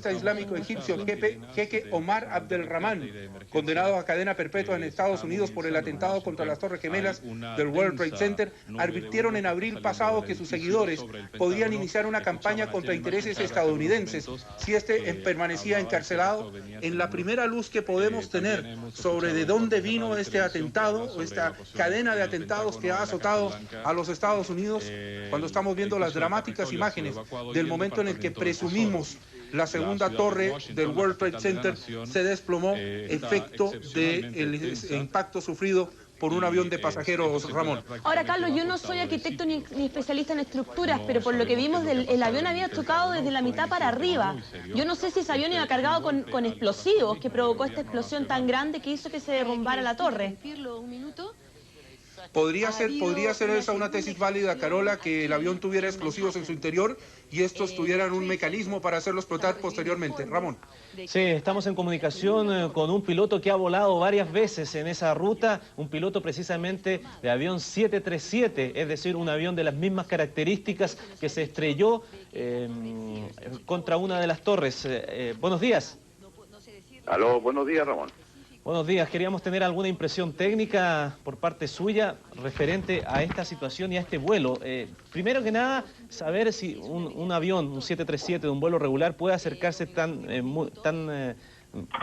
Islámico egipcio jeque Omar Abdelrahman, condenado a cadena perpetua en Estados Unidos por el atentado contra las Torres Gemelas del World Trade Center, advirtieron en abril pasado que sus seguidores podrían iniciar una campaña contra intereses estadounidenses si este permanecía encarcelado. En la primera luz que podemos tener sobre de dónde vino este atentado o esta cadena de atentados que ha azotado a los Estados Unidos, cuando estamos viendo las dramáticas imágenes del momento en el que presumimos la segunda torre del World Trade Center se desplomó, efecto del impacto sufrido por un avión de pasajeros, Ramón. Ahora, Carlos, yo no soy arquitecto ni especialista en estructuras, pero por lo que vimos, el avión había chocado desde la mitad para arriba. Yo no sé si ese avión iba cargado con explosivos, que provocó esta explosión tan grande que hizo que se derrumbara la torre. Podría ser esa una tesis válida, Carola, que el avión tuviera explosivos en su interior y estos tuvieran un mecanismo para hacerlo explotar posteriormente. Ramón. Sí, estamos en comunicación con un piloto que ha volado varias veces en esa ruta, un piloto precisamente de avión 737, es decir, un avión de las mismas características que se estrelló contra una de las torres. Buenos días. Aló, buenos días, Ramón. Buenos días, queríamos tener alguna impresión técnica por parte suya referente a esta situación y a este vuelo. Primero que nada, saber si un avión, un 737 de un vuelo regular puede acercarse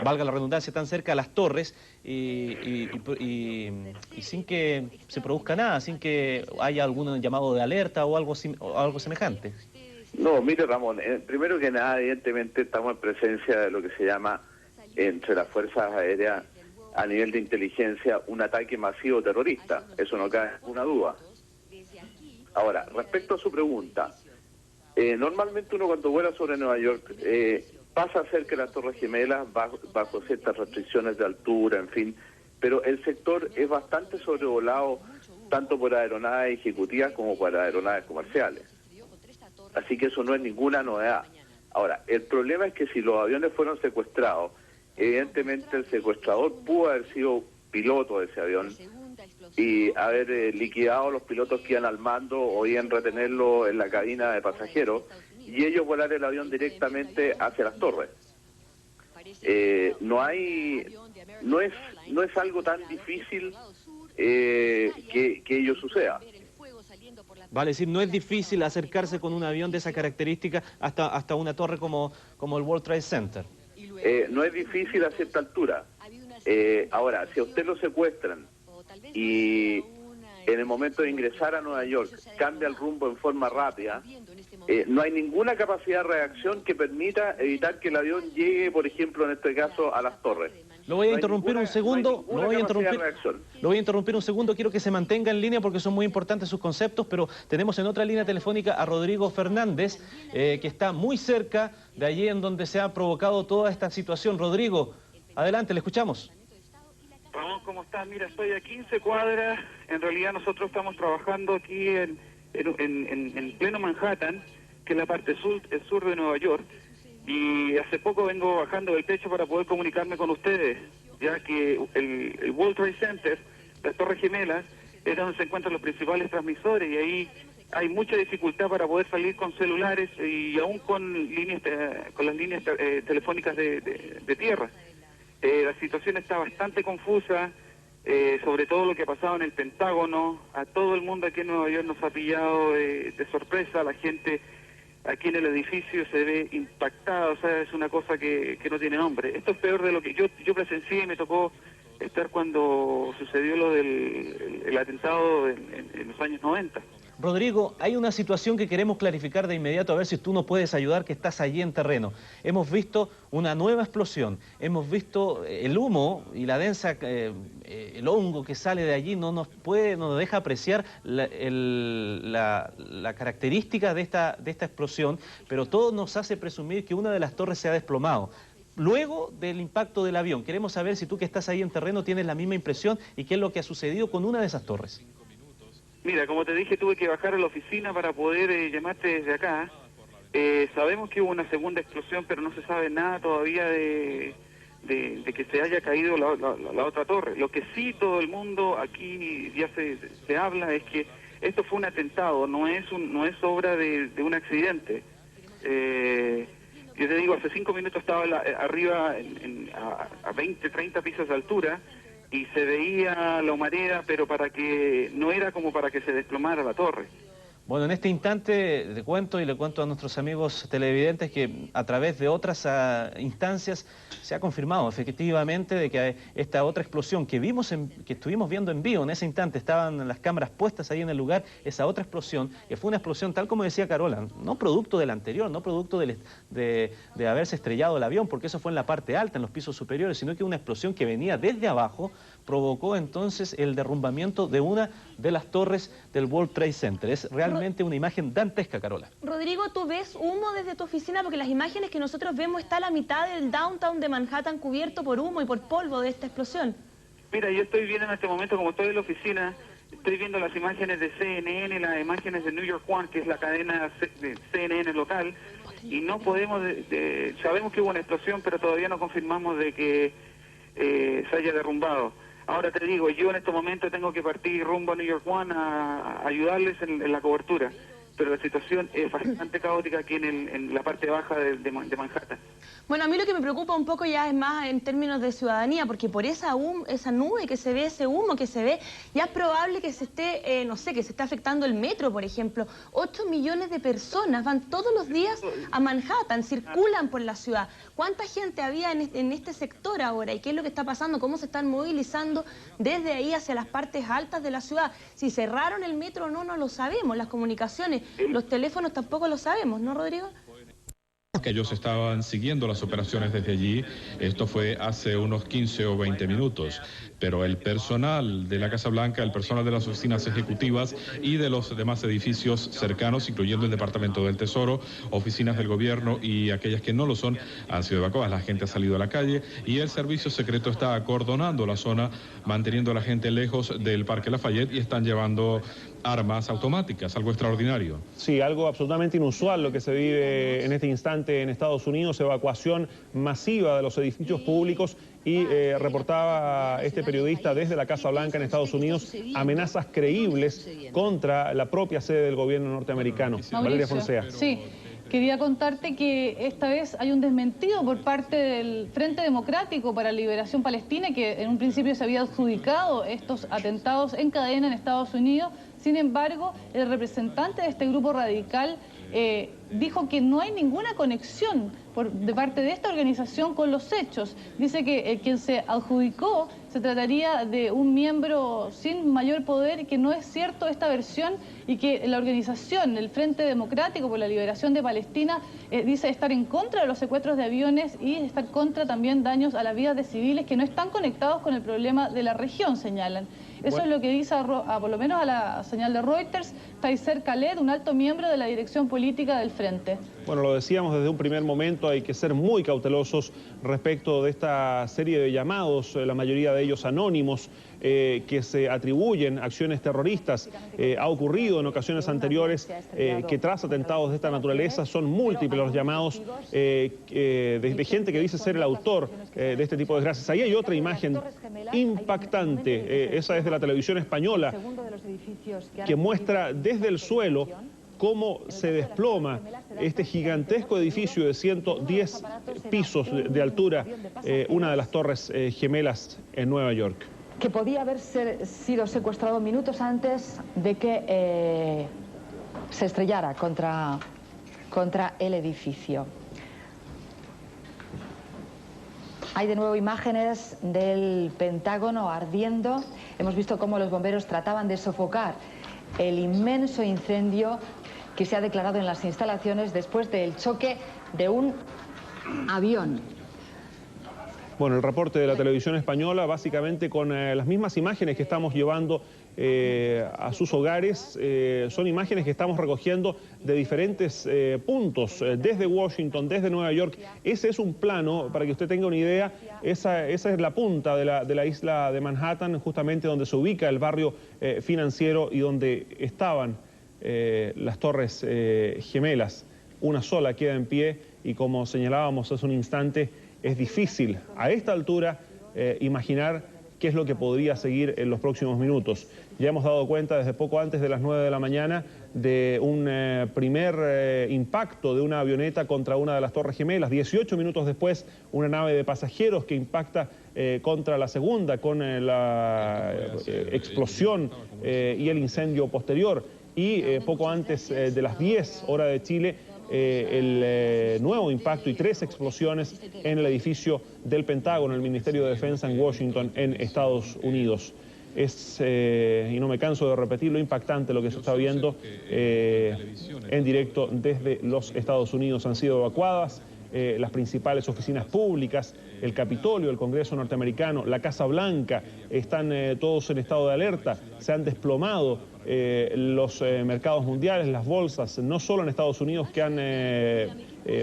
valga la redundancia, tan cerca a las torres y sin que se produzca nada, sin que haya algún llamado de alerta o algo semejante. No, mire, Ramón, primero que nada, evidentemente estamos en presencia de lo que se llama entre las fuerzas aéreas a nivel de inteligencia un ataque masivo terrorista, eso no cabe ninguna duda. Ahora, respecto a su pregunta, normalmente uno cuando vuela sobre Nueva York pasa cerca de las Torres Gemelas bajo ciertas restricciones de altura, en fin, pero el sector es bastante sobrevolado tanto por aeronaves ejecutivas como por aeronaves comerciales. Así que eso no es ninguna novedad. Ahora, el problema es que si los aviones fueron secuestrados, evidentemente el secuestrador pudo haber sido piloto de ese avión y haber liquidado a los pilotos que iban al mando o bien retenerlo en la cabina de pasajeros y ellos volar el avión directamente hacia las torres. No es algo tan difícil que ello suceda. Vale, es decir, no es difícil acercarse con un avión de esa característica hasta una torre como el World Trade Center. No es difícil a cierta altura. Ahora, si a usted lo secuestran y en el momento de ingresar a Nueva York cambia el rumbo en forma rápida, no hay ninguna capacidad de reacción que permita evitar que el avión llegue, por ejemplo, en este caso, a las torres. Lo voy a interrumpir un segundo, lo voy a interrumpir un segundo, quiero que se mantenga en línea porque son muy importantes sus conceptos, pero tenemos en otra línea telefónica a Rodrigo Fernández, que está muy cerca de allí en donde se ha provocado toda esta situación. Rodrigo, adelante, le escuchamos. Ramón, ¿cómo estás? Mira, estoy a 15 cuadras, en realidad nosotros estamos trabajando aquí en pleno Manhattan, que es la parte sur de Nueva York, y hace poco vengo bajando del techo para poder comunicarme con ustedes, ya que el World Trade Center, las Torres Gemelas, es donde se encuentran los principales transmisores y ahí hay mucha dificultad para poder salir con celulares y aún con las líneas telefónicas de tierra. La situación está bastante confusa, sobre todo lo que ha pasado en el Pentágono. A todo el mundo aquí en Nueva York nos ha pillado de sorpresa, la gente aquí en el edificio se ve impactada, o sea, es una cosa que no tiene nombre. Esto es peor de lo que yo presencié y me tocó estar cuando sucedió lo del atentado en los años 90. Rodrigo, hay una situación que queremos clarificar de inmediato, a ver si tú nos puedes ayudar, que estás allí en terreno. Hemos visto una nueva explosión, hemos visto el humo y la densa, el hongo que sale de allí no nos deja apreciar la característica de esta explosión, pero todo nos hace presumir que una de las torres se ha desplomado. Luego del impacto del avión, queremos saber si tú que estás ahí en terreno tienes la misma impresión y qué es lo que ha sucedido con una de esas torres. Mira, como te dije, tuve que bajar a la oficina para poder llamarte desde acá. Sabemos que hubo una segunda explosión, pero no se sabe nada todavía de que se haya caído la otra torre. Lo que sí todo el mundo aquí ya se habla es que esto fue un atentado, no es obra de un accidente. Yo te digo, hace 5 minutos estaba arriba a 20, 30 pisos de altura y se veía la humareda, pero no era como para que se desplomara la torre. Bueno, en este instante le cuento a nuestros amigos televidentes que a través de otras instancias se ha confirmado efectivamente de que esta otra explosión que estuvimos viendo en vivo en ese instante, estaban las cámaras puestas ahí en el lugar, esa otra explosión, que fue una explosión tal como decía Carola, no producto del anterior, no producto de haberse estrellado el avión, porque eso fue en la parte alta, en los pisos superiores, sino que una explosión que venía desde abajo provocó entonces el derrumbamiento de una de las torres del World Trade Center. Es realmente una imagen dantesca, Carola. Rodrigo, ¿tú ves humo desde tu oficina? Porque las imágenes que nosotros vemos está a la mitad del downtown de Manhattan cubierto por humo y por polvo de esta explosión. Mira, yo estoy viendo en este momento, como estoy en la oficina, estoy viendo las imágenes de CNN, las imágenes de New York One, que es la cadena de CNN local, y no podemos, sabemos que hubo una explosión, pero todavía no confirmamos de que se haya derrumbado. Ahora te digo, yo en estos momentos tengo que partir rumbo a New York One a ayudarles en la cobertura, pero la situación es bastante caótica aquí en la parte baja de Manhattan. Bueno, a mí lo que me preocupa un poco ya es más en términos de ciudadanía, porque por esa nube que se ve, ese humo que se ve, ya es probable que se esté, no sé, que se esté afectando el metro, por ejemplo. 8 millones de personas van todos los días a Manhattan, circulan por la ciudad. ¿Cuánta gente había en este sector ahora? ¿Y qué es lo que está pasando? ¿Cómo se están movilizando desde ahí hacia las partes altas de la ciudad? Si cerraron el metro o no, no lo sabemos. Las comunicaciones, los teléfonos tampoco lo sabemos, ¿no, Rodrigo? Que ellos estaban siguiendo las operaciones desde allí. Esto fue hace unos 15 o 20 minutos, pero el personal de la Casa Blanca, el personal de las oficinas ejecutivas y de los demás edificios cercanos, incluyendo el Departamento del Tesoro, oficinas del gobierno y aquellas que no lo son, han sido evacuadas. La gente ha salido a la calle y el servicio secreto está acordonando la zona, manteniendo a la gente lejos del Parque Lafayette, y están llevando armas automáticas, algo extraordinario. Sí, algo absolutamente inusual lo que se vive en este instante en Estados Unidos, evacuación masiva de los edificios públicos, y reportaba este periodista desde la Casa Blanca en Estados Unidos amenazas creíbles contra la propia sede del gobierno norteamericano. Mauricio, Valeria Fonsea. Sí. Quería contarte que esta vez hay un desmentido por parte del Frente Democrático para la Liberación Palestina, que en un principio se había adjudicado estos atentados en cadena en Estados Unidos. Sin embargo, el representante de este grupo radical dijo que no hay ninguna conexión de parte de esta organización con los hechos. Dice que quien se adjudicó se trataría de un miembro sin mayor poder, y que no es cierto esta versión, y que la organización, el Frente Democrático por la Liberación de Palestina, dice estar en contra de los secuestros de aviones y estar contra también daños a las vidas de civiles que no están conectados con el problema de la región, señalan. Eso es lo que dice, por lo menos a la señal de Reuters, Tayser Khaled, un alto miembro de la dirección política del Frente. Bueno, lo decíamos desde un primer momento, hay que ser muy cautelosos respecto de esta serie de llamados, la mayoría de ellos anónimos, que se atribuyen acciones terroristas. Ha ocurrido en ocasiones anteriores que tras atentados de esta naturaleza son múltiples los llamados de gente que dice ser el autor de este tipo de desgracias. Ahí hay otra imagen impactante, esa es de la televisión española, que muestra desde el suelo cómo se desploma este gigantesco edificio de 110 pisos de altura, una de las torres gemelas en Nueva York. Que podía haber sido secuestrado minutos antes de que se estrellara contra el edificio. Hay de nuevo imágenes del Pentágono ardiendo. Hemos visto cómo los bomberos trataban de sofocar el inmenso incendio que se ha declarado en las instalaciones después del choque de un avión. Bueno, el reporte de la televisión española, básicamente con las mismas imágenes que estamos llevando a sus hogares, son imágenes que estamos recogiendo de diferentes puntos, desde Washington, desde Nueva York. Ese es un plano, para que usted tenga una idea, esa es la punta de la isla de Manhattan, justamente donde se ubica el barrio financiero y donde estaban las torres gemelas. Una sola queda en pie y, como señalábamos hace un instante, es difícil a esta altura imaginar qué es lo que podría seguir en los próximos minutos. Ya hemos dado cuenta desde poco antes de las 9 de la mañana de un primer impacto de una avioneta contra una de las Torres Gemelas. 18 minutos después, una nave de pasajeros que impacta contra la segunda con la explosión y el incendio posterior. Y poco antes de las 10 horas de Chile, el nuevo impacto y 3 explosiones en el edificio del Pentágono, el Ministerio de Defensa en Washington, en Estados Unidos. Es, y no me canso de repetirlo, impactante lo que se está viendo en directo desde los Estados Unidos. Han sido evacuadas las principales oficinas públicas, el Capitolio, el Congreso norteamericano, la Casa Blanca, están todos en estado de alerta, se han desplomado los mercados mundiales, las bolsas, no solo en Estados Unidos que han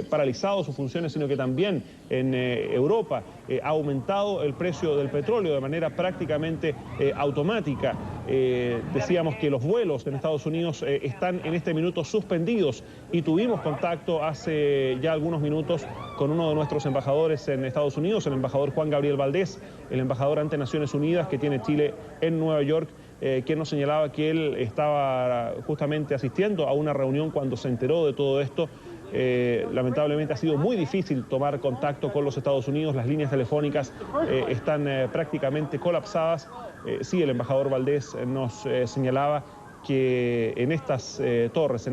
paralizado sus funciones, sino que también en Europa ha aumentado el precio del petróleo de manera prácticamente automática. Decíamos que los vuelos en Estados Unidos están en este minuto suspendidos y tuvimos contacto hace ya algunos minutos con uno de nuestros embajadores en Estados Unidos, el embajador Juan Gabriel Valdés, el embajador ante Naciones Unidas que tiene Chile en Nueva York, quien nos señalaba que él estaba justamente asistiendo a una reunión cuando se enteró de todo esto. Lamentablemente ha sido muy difícil tomar contacto con los Estados Unidos, las líneas telefónicas están prácticamente colapsadas. Sí, el embajador Valdés nos señalaba que en estas torres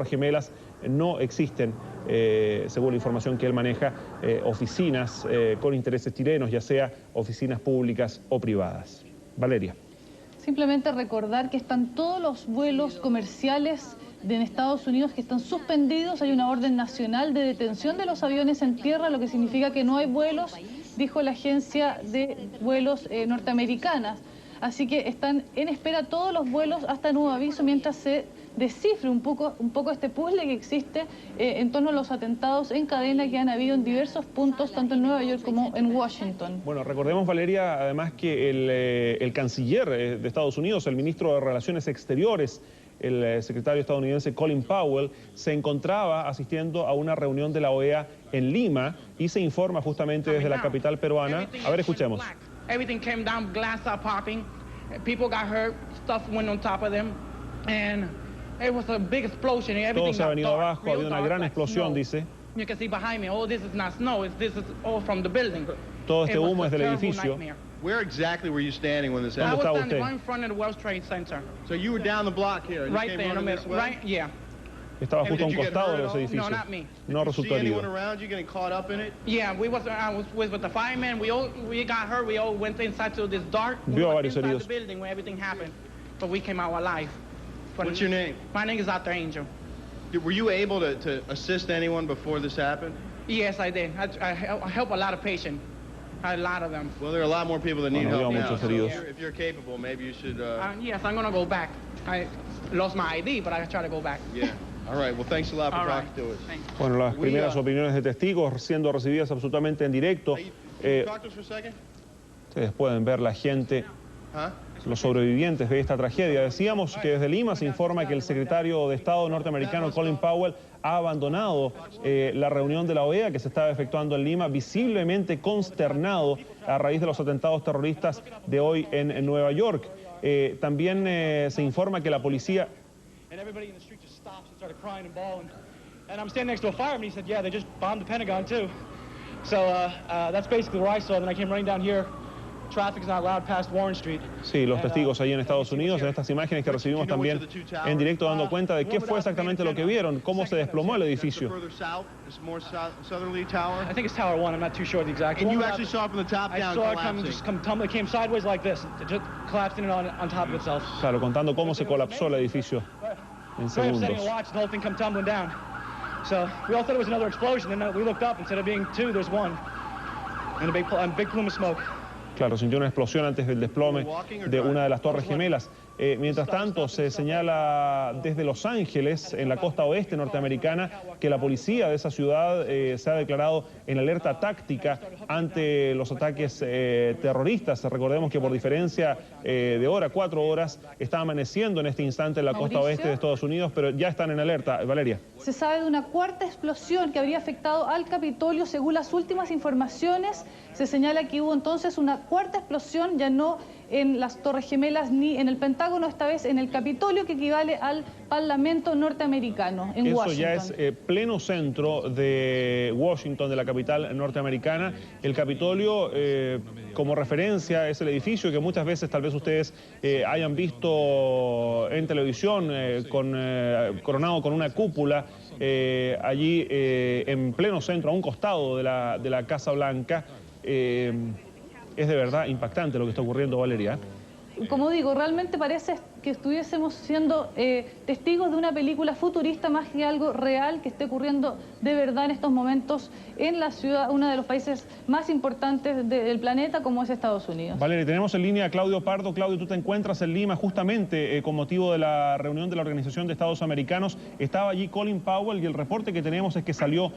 gemelas no existen, según la información que él maneja, oficinas con intereses chilenos, ya sea oficinas públicas o privadas. Valeria. Simplemente recordar que están todos los vuelos comerciales en Estados Unidos que están suspendidos. Hay una orden nacional de detención de los aviones en tierra, lo que significa que no hay vuelos, dijo la agencia de vuelos norteamericana. Así que están en espera todos los vuelos hasta nuevo aviso mientras se descifre un poco este puzzle que existe en torno a los atentados en cadena que han habido en diversos puntos, tanto en Nueva York como en Washington. Bueno, recordemos, Valeria, además que el canciller de Estados Unidos, el ministro de Relaciones Exteriores, el secretario estadounidense Colin Powell, se encontraba asistiendo a una reunión de la OEA en Lima y se informa justamente desde la capital peruana. A ver, escuchemos. Everything came down, glass started popping, people got hurt, stuff went on top of them, and it was a big explosion. Todo se ha venido abajo, ha habido una gran explosión, dice. You can see behind me, oh, this is not snow, this is all from the building. Todo este humo es del edificio. Where exactly were you standing when this happened? ¿Dónde I was estaba standing usted? right in front of the World Trade Center. So you were down the block here, and right you came there in the running middle, this way? right? Yeah. Estaba justo a un costado de los No, edificios. not me. No resultó herido. Yeah, I was with the firemen. We got hurt. We all went inside to this dark. Vio a varios heridos. The building where everything happened, but we came out alive. What's your name? My name is Dr. Angel. Were you able to assist anyone before this happened? Yes, I did. I help a lot of patients. A lot of them. Well, there are a lot more people that need help now. Muchos heridos. If you're capable, maybe you should. Yes, I'm gonna go back. I lost my ID, but I try to go back. Yeah. All right. Well, thanks a lot for talking to us. Bueno, las primeras opiniones de testigos siendo recibidas absolutamente en directo. Ustedes pueden ver la gente, los sobrevivientes de esta tragedia. Decíamos que desde Lima se informa que el secretario de Estado norteamericano Colin Powell ha abandonado la reunión de la OEA que se estaba efectuando en Lima, visiblemente consternado a raíz de los atentados terroristas de hoy en Nueva York. También se informa que la policía... And I'm standing next to a fireman. He said, yeah, they just bombed the Pentagon too. So that's basically where I saw it. And I came running down here. Traffic's not allowed past Warren Street. Sí, los testigos ahí en Estados Unidos, en estas imágenes que recibimos también en directo, dando cuenta de qué fue exactamente lo que vieron, cómo se desplomó el edificio. I think it's Tower 1. I'm not too sure the exact. And you actually saw it from the top down. I saw it come tumbling. It came sideways like this. It just collapsed in on top of itself. Claro, contando cómo se colapsó el edificio en segundos. The whole thing come tumbling down. So we all thought it was another explosion, and then we looked up. Instead of being two, there's one, and a big plume of smoke. Claro, sintió una explosión antes del desplome de una de las Torres Gemelas. Mientras tanto, se señala desde Los Ángeles, en la costa oeste norteamericana, que la policía de esa ciudad se ha declarado en alerta táctica ante los ataques terroristas. Recordemos que por diferencia de hora, 4 horas, está amaneciendo en este instante en la costa oeste de Estados Unidos, pero ya están en alerta. Valeria. Se sabe de una cuarta explosión que habría afectado al Capitolio. Según las últimas informaciones, se señala que hubo entonces una cuarta explosión, ya no en las Torres Gemelas ni en el Pentágono, Pentágono, esta vez en el Capitolio, que equivale al Parlamento norteamericano, en Washington. Eso ya es pleno centro de Washington, de la capital norteamericana. El Capitolio, como referencia, es el edificio que muchas veces tal vez ustedes hayan visto en televisión, coronado con una cúpula, allí en pleno centro, a un costado de la Casa Blanca. Es de verdad impactante lo que está ocurriendo, Valeria. Como digo, realmente parece que estuviésemos siendo testigos de una película futurista más que algo real que esté ocurriendo de verdad en estos momentos en la ciudad, uno de los países más importantes del planeta, como es Estados Unidos. Valeria, tenemos en línea a Claudio Pardo. Claudio, tú te encuentras en Lima justamente con motivo de la reunión de la Organización de Estados Americanos. Estaba allí Colin Powell y el reporte que tenemos es que salió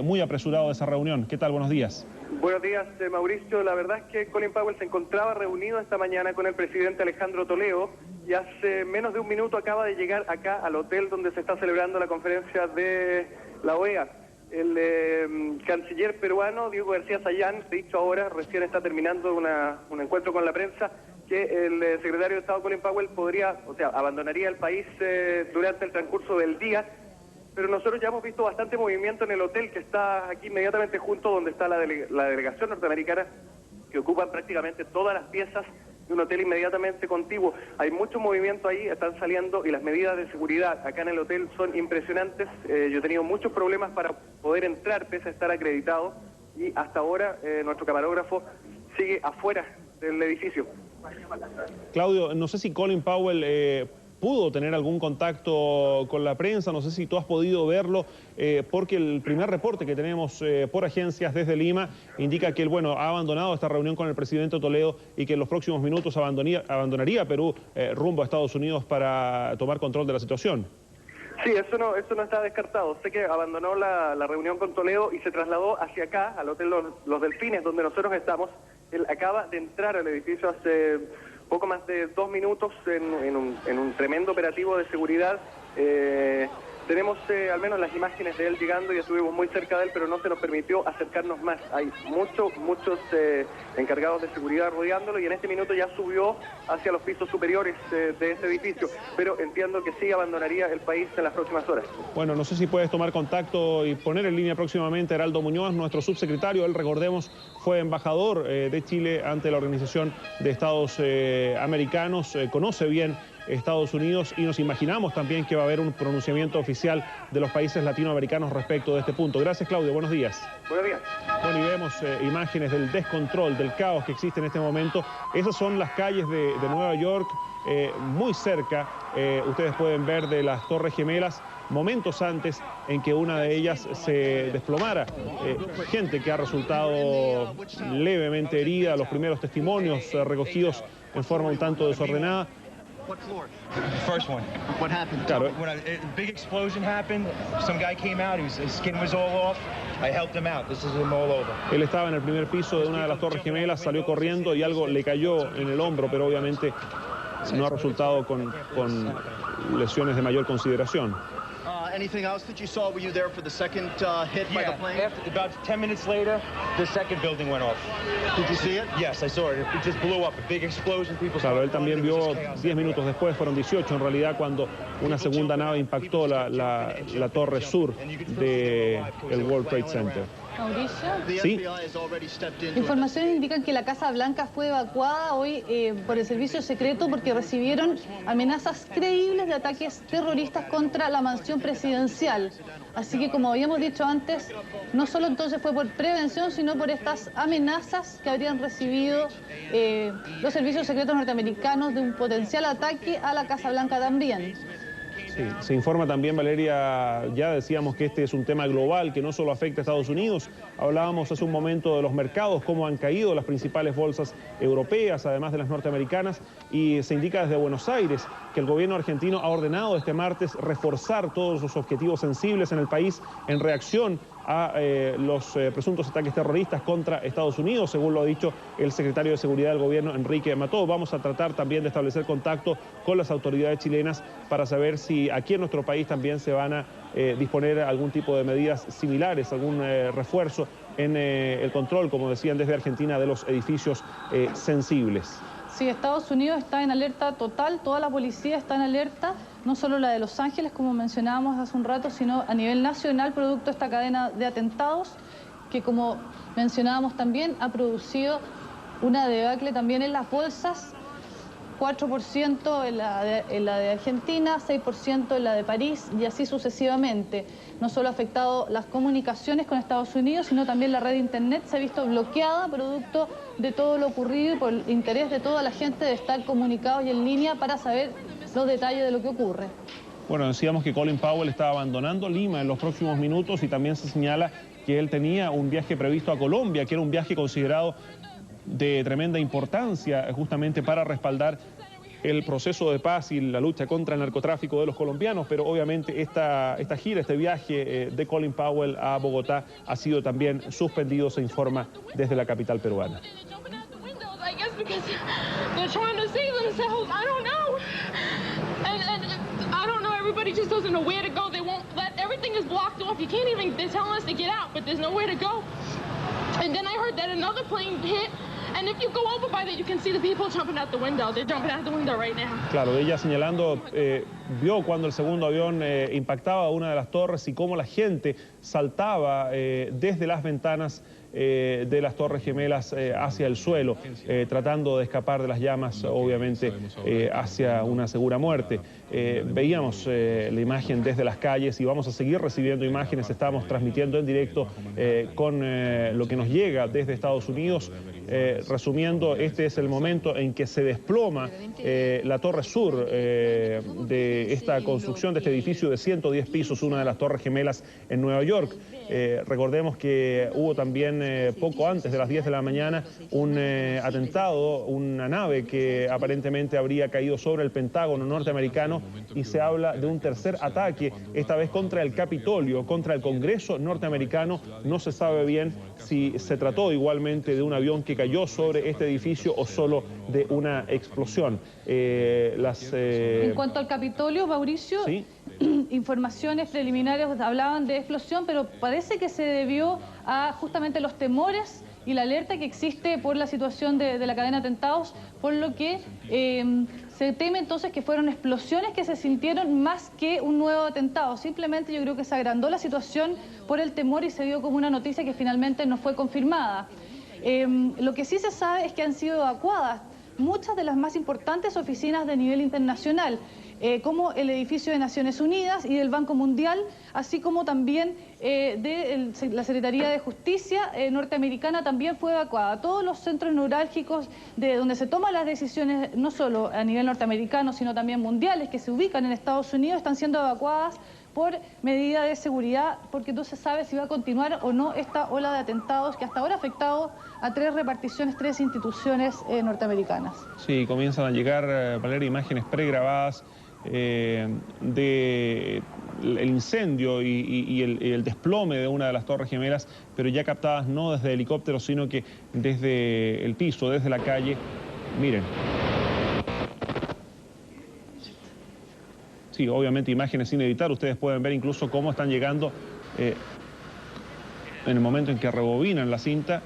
muy apresurado de esa reunión. ¿Qué tal? Buenos días. Buenos días, Mauricio. La verdad es que Colin Powell se encontraba reunido esta mañana con el presidente Alejandro Toledo y hace menos de un minuto acaba de llegar acá al hotel donde se está celebrando la conferencia de la OEA. El canciller peruano, Diego García Sayán, dicho ahora, recién está terminando un encuentro con la prensa, que el secretario de Estado Colin Powell abandonaría el país durante el transcurso del día. Pero nosotros ya hemos visto bastante movimiento en el hotel que está aquí inmediatamente junto donde está la delegación norteamericana, que ocupa prácticamente todas las piezas de un hotel inmediatamente contiguo. Hay mucho movimiento ahí, están saliendo y las medidas de seguridad acá en el hotel son impresionantes. Yo he tenido muchos problemas para poder entrar pese a estar acreditado y hasta ahora nuestro camarógrafo sigue afuera del edificio. Claudio, no sé si Colin Powell pudo tener algún contacto con la prensa, no sé si tú has podido verlo, porque el primer reporte que tenemos por agencias desde Lima indica que él, ha abandonado esta reunión con el presidente Toledo y que en los próximos minutos abandonaría Perú rumbo a Estados Unidos para tomar control de la situación. Sí, eso no está descartado. Sé que abandonó la reunión con Toledo y se trasladó hacia acá, al Hotel Los Delfines, donde nosotros estamos. Él acaba de entrar al edificio hace poco más de 2 minutos en un tremendo operativo de seguridad. Tenemos al menos las imágenes de él llegando y estuvimos muy cerca de él, pero no se nos permitió acercarnos más. Hay muchos encargados de seguridad rodeándolo y en este minuto ya subió hacia los pisos superiores de este edificio, pero entiendo que sí abandonaría el país en las próximas horas. Bueno, no sé si puedes tomar contacto y poner en línea próximamente a Heraldo Muñoz, nuestro subsecretario. Él, recordemos, fue embajador de Chile ante la Organización de Estados Americanos, conoce bien Estados Unidos y nos imaginamos también que va a haber un pronunciamiento oficial de los países latinoamericanos respecto de este punto. Gracias, Claudio. Buenos días. Buenos días. Bueno, y vemos imágenes del descontrol, del caos que existe en este momento. Esas son las calles de Nueva York, muy cerca, ustedes pueden ver, de las Torres Gemelas, momentos antes en que una de ellas se desplomara. Gente que ha resultado levemente herida, los primeros testimonios recogidos en forma un tanto desordenada. What floor? The first one. What happened? Claro. When a big explosion happened, some guy came out, his skin was all off. I helped him out. This is him all over. Él estaba en el primer piso de una de las Torres Gemelas, salió corriendo y algo le cayó en el hombro, pero obviamente no ha resultado con lesiones de mayor consideración. Anything else that you saw? Were you there for the second hit by the plane? About 10 minutes later, the second building went off. Did you see it? Yes, I saw it. It just blew up. A big explosion. Claro, él también vio 10 minutos después, fueron 18 en realidad, cuando una segunda nave impactó la torre sur del World Trade Center. Mauricio. Sí. Informaciones indican que la Casa Blanca fue evacuada hoy por el servicio secreto porque recibieron amenazas creíbles de ataques terroristas contra la mansión presidencial. Así que, como habíamos dicho antes, no solo entonces fue por prevención, sino por estas amenazas que habrían recibido los servicios secretos norteamericanos de un potencial ataque a la Casa Blanca también. Sí, se informa también, Valeria, ya decíamos que este es un tema global que no solo afecta a Estados Unidos. Hablábamos hace un momento de los mercados, cómo han caído las principales bolsas europeas, además de las norteamericanas, y se indica desde Buenos Aires que el gobierno argentino ha ordenado este martes reforzar todos los objetivos sensibles en el país en reacción a los presuntos ataques terroristas contra Estados Unidos, según lo ha dicho el secretario de Seguridad del gobierno, Enrique Mató. Vamos a tratar también de establecer contacto con las autoridades chilenas para saber si aquí en nuestro país también se van a disponer algún tipo de medidas similares, algún refuerzo en el control, como decían desde Argentina, de los edificios sensibles. Sí, Estados Unidos está en alerta total, toda la policía está en alerta, no solo la de Los Ángeles, como mencionábamos hace un rato, sino a nivel nacional, producto de esta cadena de atentados, que como mencionábamos también, ha producido una debacle también en las bolsas, 4% en la de Argentina, 6% en la de París y así sucesivamente. No solo ha afectado las comunicaciones con Estados Unidos, sino también la red de Internet se ha visto bloqueada producto de todo lo ocurrido y por el interés de toda la gente de estar comunicados y en línea para saber los detalles de lo que ocurre. Bueno, decíamos que Colin Powell estaba abandonando Lima en los próximos minutos y también se señala que él tenía un viaje previsto a Colombia, que era un viaje considerado de tremenda importancia justamente para respaldar el proceso de paz y la lucha contra el narcotráfico de los colombianos, pero obviamente esta gira, este viaje de Colin Powell a Bogotá ha sido también suspendido, se informa desde la capital peruana. Everybody just doesn't know where to go. They won't let, everything is blocked off. You can't even, they're telling us to get out, but there's nowhere to go. And then I heard that another plane hit, and if you go over by there, you can see the people jumping out the window. They're jumping out the window right now. Claro, ella señalando, vio cuando el segundo avión impactaba una de las torres y cómo la gente saltaba desde las ventanas de las Torres Gemelas hacia el suelo, tratando de escapar de las llamas, obviamente, hacia una segura muerte. Veíamos la imagen desde las calles y vamos a seguir recibiendo imágenes. Estamos transmitiendo en directo con lo que nos llega desde Estados Unidos. Resumiendo, este es el momento en que se desploma la Torre Sur de esta construcción, de este edificio de 110 pisos, una de las Torres Gemelas en Nueva York. Recordemos que hubo también poco antes de las 10 de la mañana un atentado, una nave que aparentemente habría caído sobre el Pentágono norteamericano y se habla de un tercer ataque, esta vez contra el Capitolio, contra el Congreso norteamericano. No se sabe bien si se trató igualmente de un avión que cayó sobre este edificio o solo de una explosión. En cuanto al Capitolio, Mauricio, ¿sí? Informaciones preliminares hablaban de explosión, pero parece que se debió a justamente los temores y la alerta que existe por la situación de la cadena de atentados, por lo que se teme entonces que fueron explosiones que se sintieron más que un nuevo atentado. Simplemente yo creo que se agrandó la situación por el temor y se dio como una noticia que finalmente no fue confirmada. Lo que sí se sabe es que han sido evacuadas muchas de las más importantes oficinas de nivel internacional, como el edificio de Naciones Unidas y del Banco Mundial, así como también de la Secretaría de Justicia norteamericana también fue evacuada. Todos los centros neurálgicos de donde se toman las decisiones, no solo a nivel norteamericano, sino también mundiales, que se ubican en Estados Unidos, están siendo evacuadas por medida de seguridad, porque no se sabe si va a continuar o no esta ola de atentados que hasta ahora ha afectado a tres instituciones norteamericanas. Sí, comienzan a llegar, Valeria, imágenes pregrabadas del incendio y el desplome de una de las Torres Gemelas, pero ya captadas no desde helicópteros, sino que desde el piso, desde la calle. Miren. Sí, obviamente imágenes sin editar. Ustedes pueden ver incluso cómo están llegando en el momento en que rebobinan la cinta.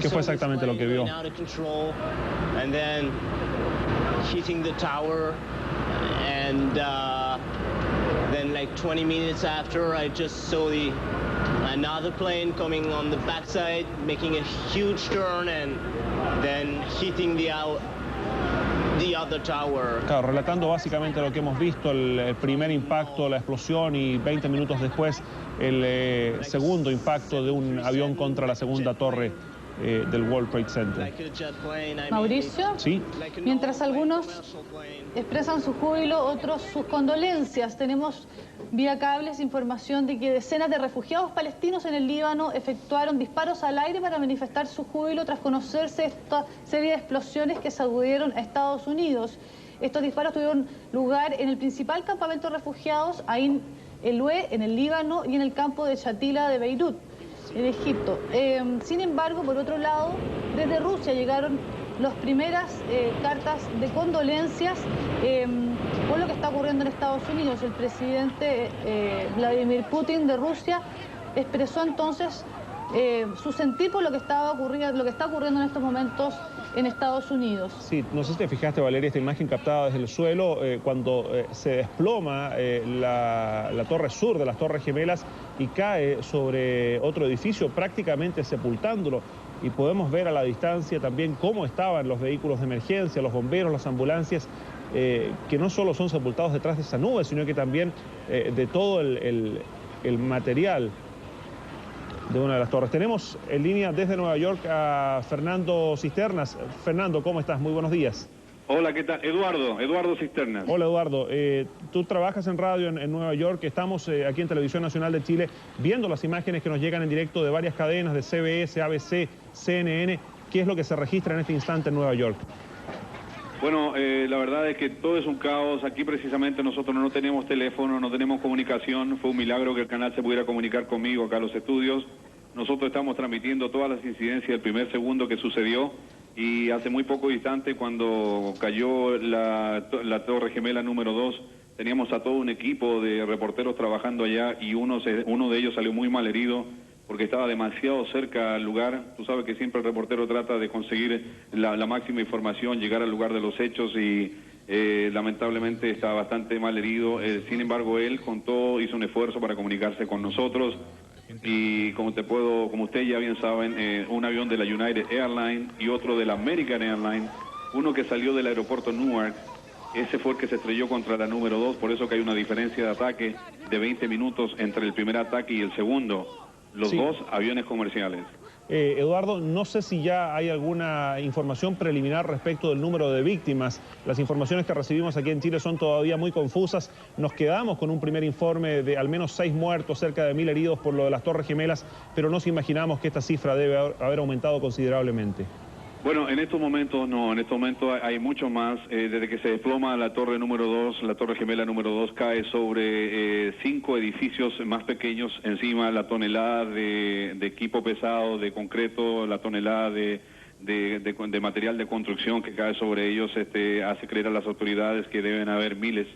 ¿Qué fue exactamente lo que vio? And then hitting the tower, and then like 20 minutes after, I just saw another plane coming on the backside, making a huge turn, and then hitting the other tower. Claro, relatando básicamente lo que hemos visto, el primer impacto, la explosión, y 20 minutos después el segundo impacto de un avión contra la segunda torre del World Trade Center. Mauricio, ¿sí? Mientras algunos expresan su júbilo, otros sus condolencias, tenemos vía cables información de que decenas de refugiados palestinos en el Líbano efectuaron disparos al aire para manifestar su júbilo tras conocerse esta serie de explosiones que sacudieron a Estados Unidos. Estos disparos tuvieron lugar en el principal campamento de refugiados, Ain el-Uwe, en el Líbano, y en el campo de Shatila de Beirut, en Egipto. Sin embargo, por otro lado, desde Rusia llegaron las primeras cartas de condolencias por lo que está ocurriendo en Estados Unidos. El presidente Vladimir Putin de Rusia expresó entonces su sentir por lo que está ocurriendo en estos momentos en Estados Unidos. Sí, no sé si te fijaste, Valeria, esta imagen captada desde el suelo, cuando se desploma la torre sur de las Torres Gemelas y cae sobre otro edificio, prácticamente sepultándolo. Y podemos ver a la distancia también cómo estaban los vehículos de emergencia, los bomberos, las ambulancias, que no solo son sepultados detrás de esa nube, sino que también de todo el material de una de las torres. Tenemos en línea desde Nueva York a Fernando Cisternas. Fernando, ¿cómo estás? Muy buenos días. Hola, ¿qué tal? Eduardo Cisternas. Hola, Eduardo. Tú trabajas en radio en Nueva York. Estamos aquí en Televisión Nacional de Chile viendo las imágenes que nos llegan en directo de varias cadenas, de CBS, ABC, CNN. ¿Qué es lo que se registra en este instante en Nueva York? Bueno, la verdad es que todo es un caos. Aquí precisamente nosotros no tenemos teléfono, no tenemos comunicación. Fue un milagro que el canal se pudiera comunicar conmigo acá a los estudios. Nosotros estamos transmitiendo todas las incidencias del primer segundo que sucedió. Y hace muy poco instante, cuando cayó la Torre Gemela número 2, teníamos a todo un equipo de reporteros trabajando allá y uno de ellos salió muy mal herido porque estaba demasiado cerca al lugar. Tú sabes que siempre el reportero trata de conseguir la máxima información, llegar al lugar de los hechos y lamentablemente está bastante mal herido. Sin embargo, él hizo un esfuerzo para comunicarse con nosotros. Y como ustedes ya bien saben, un avión de la United Airlines y otro de la American Airlines, uno que salió del aeropuerto Newark, ese fue el que se estrelló contra la número 2, por eso que hay una diferencia de ataque de 20 minutos entre el primer ataque y el segundo, los dos aviones comerciales. Eduardo, no sé si ya hay alguna información preliminar respecto del número de víctimas. Las informaciones que recibimos aquí en Chile son todavía muy confusas. Nos quedamos con un primer informe de al menos 6 muertos, cerca de 1000 heridos por lo de las Torres Gemelas, pero nos imaginamos que esta cifra debe haber aumentado considerablemente. Bueno, en estos momentos no, en estos momentos hay mucho más. Desde que se desploma la torre número 2, la Torre Gemela número 2 cae sobre 5 edificios más pequeños, encima la tonelada de equipo pesado, de concreto, la tonelada de material de construcción que cae sobre ellos, hace creer a las autoridades que deben haber miles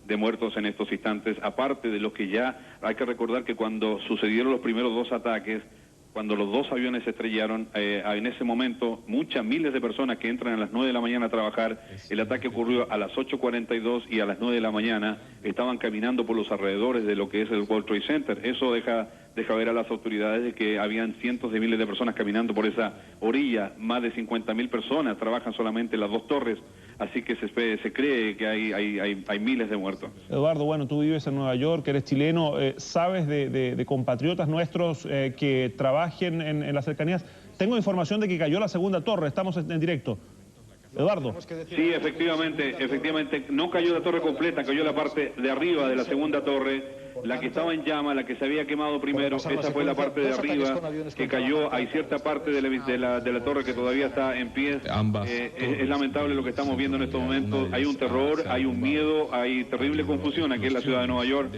de muertos en estos instantes, aparte de los que ya hay que recordar que cuando sucedieron los primeros 2 ataques, cuando los 2 aviones se estrellaron, en ese momento miles de personas que entran a las 9 de la mañana a trabajar, el ataque ocurrió a las 8:42 y a las 9 de la mañana estaban caminando por los alrededores de lo que es el World Trade Center. Eso deja ver a las autoridades de que habían cientos de miles de personas caminando por esa orilla, más de 50.000 personas trabajan solamente en las 2 torres, así que se cree que hay miles de muertos. Eduardo, bueno, tú vives en Nueva York, eres chileno, ¿sabes de compatriotas nuestros que trabajen en las cercanías? Tengo información de que cayó la segunda torre, estamos en directo. Eduardo. Sí, efectivamente, no cayó la torre completa, cayó la parte de arriba de la segunda torre, la que estaba en llama, la que se había quemado primero, esa fue la parte de arriba que cayó. Hay cierta parte de la torre que todavía está en pie. Es lamentable lo que estamos viendo en estos momentos. Hay un terror, hay un miedo, hay terrible confusión aquí en la ciudad de Nueva York.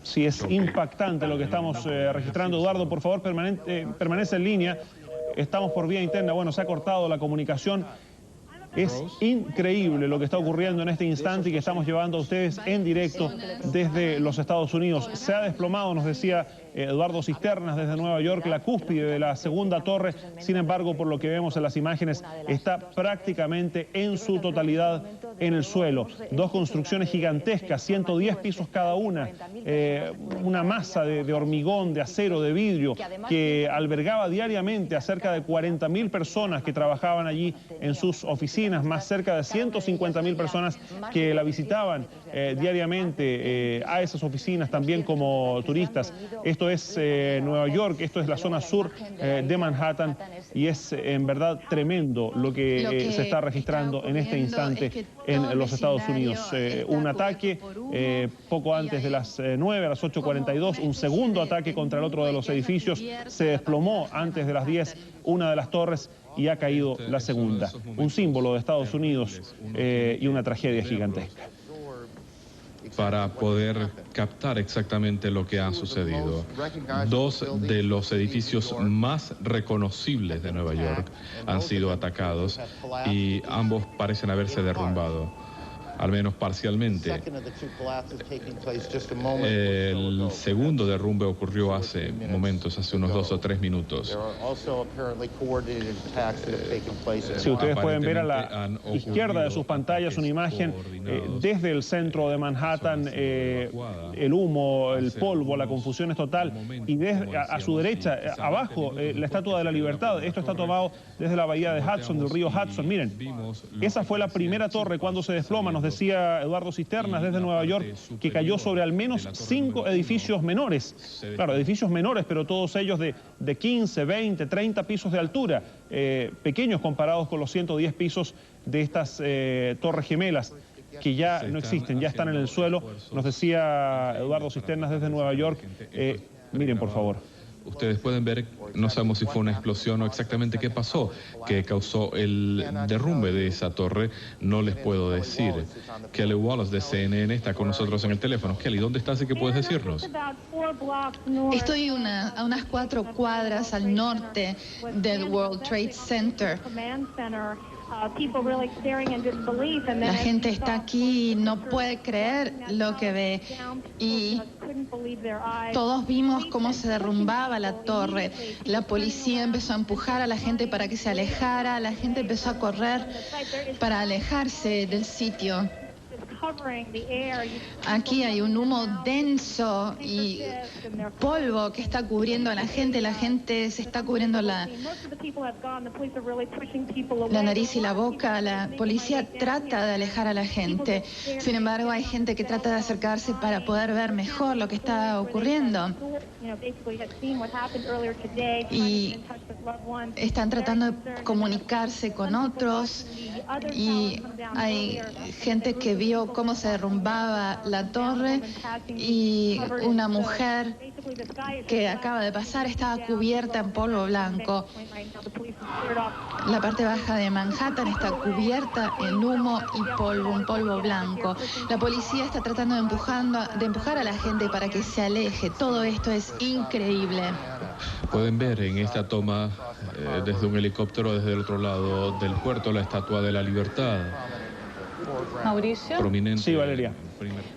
Sí, es impactante lo que estamos registrando. Eduardo, por favor, permanece en línea. Estamos por vía interna, bueno, se ha cortado la comunicación. Es increíble lo que está ocurriendo en este instante y que estamos llevando a ustedes en directo desde los Estados Unidos. Se ha desplomado, nos decía Eduardo Cisternas desde Nueva York, la cúspide de la segunda torre. Sin embargo, por lo que vemos en las imágenes, está prácticamente en su totalidad en el suelo. 2 construcciones gigantescas, 110 pisos cada una, una masa de hormigón, de acero, de vidrio, que albergaba diariamente a cerca de 40.000 personas que trabajaban allí en sus oficinas, más cerca de 150.000 personas que la visitaban diariamente a esas oficinas también como turistas. Esto es Nueva York, esto es la zona sur de Manhattan y es en verdad tremendo lo que se está registrando en este instante en los Estados Unidos. Un ataque poco antes de las 9, a las 8:42, un segundo ataque contra el otro de los edificios, se desplomó antes de las 10 una de las torres y ha caído la segunda. Un símbolo de Estados Unidos y una tragedia gigantesca. Para poder captar exactamente lo que ha sucedido. 2 de los edificios más reconocibles de Nueva York han sido atacados y ambos parecen haberse derrumbado. al menos parcialmente. El segundo derrumbe ocurrió hace momentos, hace unos 2 o 3 minutos. Si ustedes pueden ver a la izquierda de sus pantallas una imagen desde el centro de Manhattan, el humo, el polvo, la confusión es total, y a su derecha, abajo, la Estatua de la Libertad. Esto está tomado desde la bahía de Hudson, del río Hudson. Miren, esa fue la primera torre cuando se desploma, nos decía Eduardo Cisternas desde Nueva York, que cayó sobre al menos 5 edificios menores. Claro, edificios menores, pero todos ellos de 15, 20, 30 pisos de altura, pequeños comparados con los 110 pisos de estas torres gemelas, que ya no existen, ya están en el suelo. Nos decía Eduardo Cisternas desde Nueva York. Miren, por favor. Ustedes pueden ver, no sabemos si fue una explosión o exactamente qué pasó, que causó el derrumbe de esa torre, no les puedo decir. Kelly Wallace de CNN está con nosotros en el teléfono. Kelly, ¿dónde estás y qué puedes decirnos? Estoy a unas 4 cuadras al norte del World Trade Center. La gente está aquí y no puede creer lo que ve. Y todos vimos cómo se derrumbaba la torre. La policía empezó a empujar a la gente para que se alejara. La gente empezó a correr para alejarse del sitio. Aquí hay un humo denso y polvo que está cubriendo a la gente. La gente se está cubriendo la nariz y la boca. La policía trata de alejar a la gente. Sin embargo, hay gente que trata de acercarse para poder ver mejor lo que está ocurriendo. Y están tratando de comunicarse con otros. Y hay gente que vio cómo se derrumbaba la torre, y una mujer que acaba de pasar estaba cubierta en polvo blanco. La parte baja de Manhattan está cubierta en humo y polvo, un polvo blanco. La policía está tratando de empujar a la gente para que se aleje. Todo esto es increíble. Pueden ver en esta toma desde un helicóptero desde el otro lado del puerto la Estatua de la Libertad. Mauricio. Prominente. Sí, Valeria.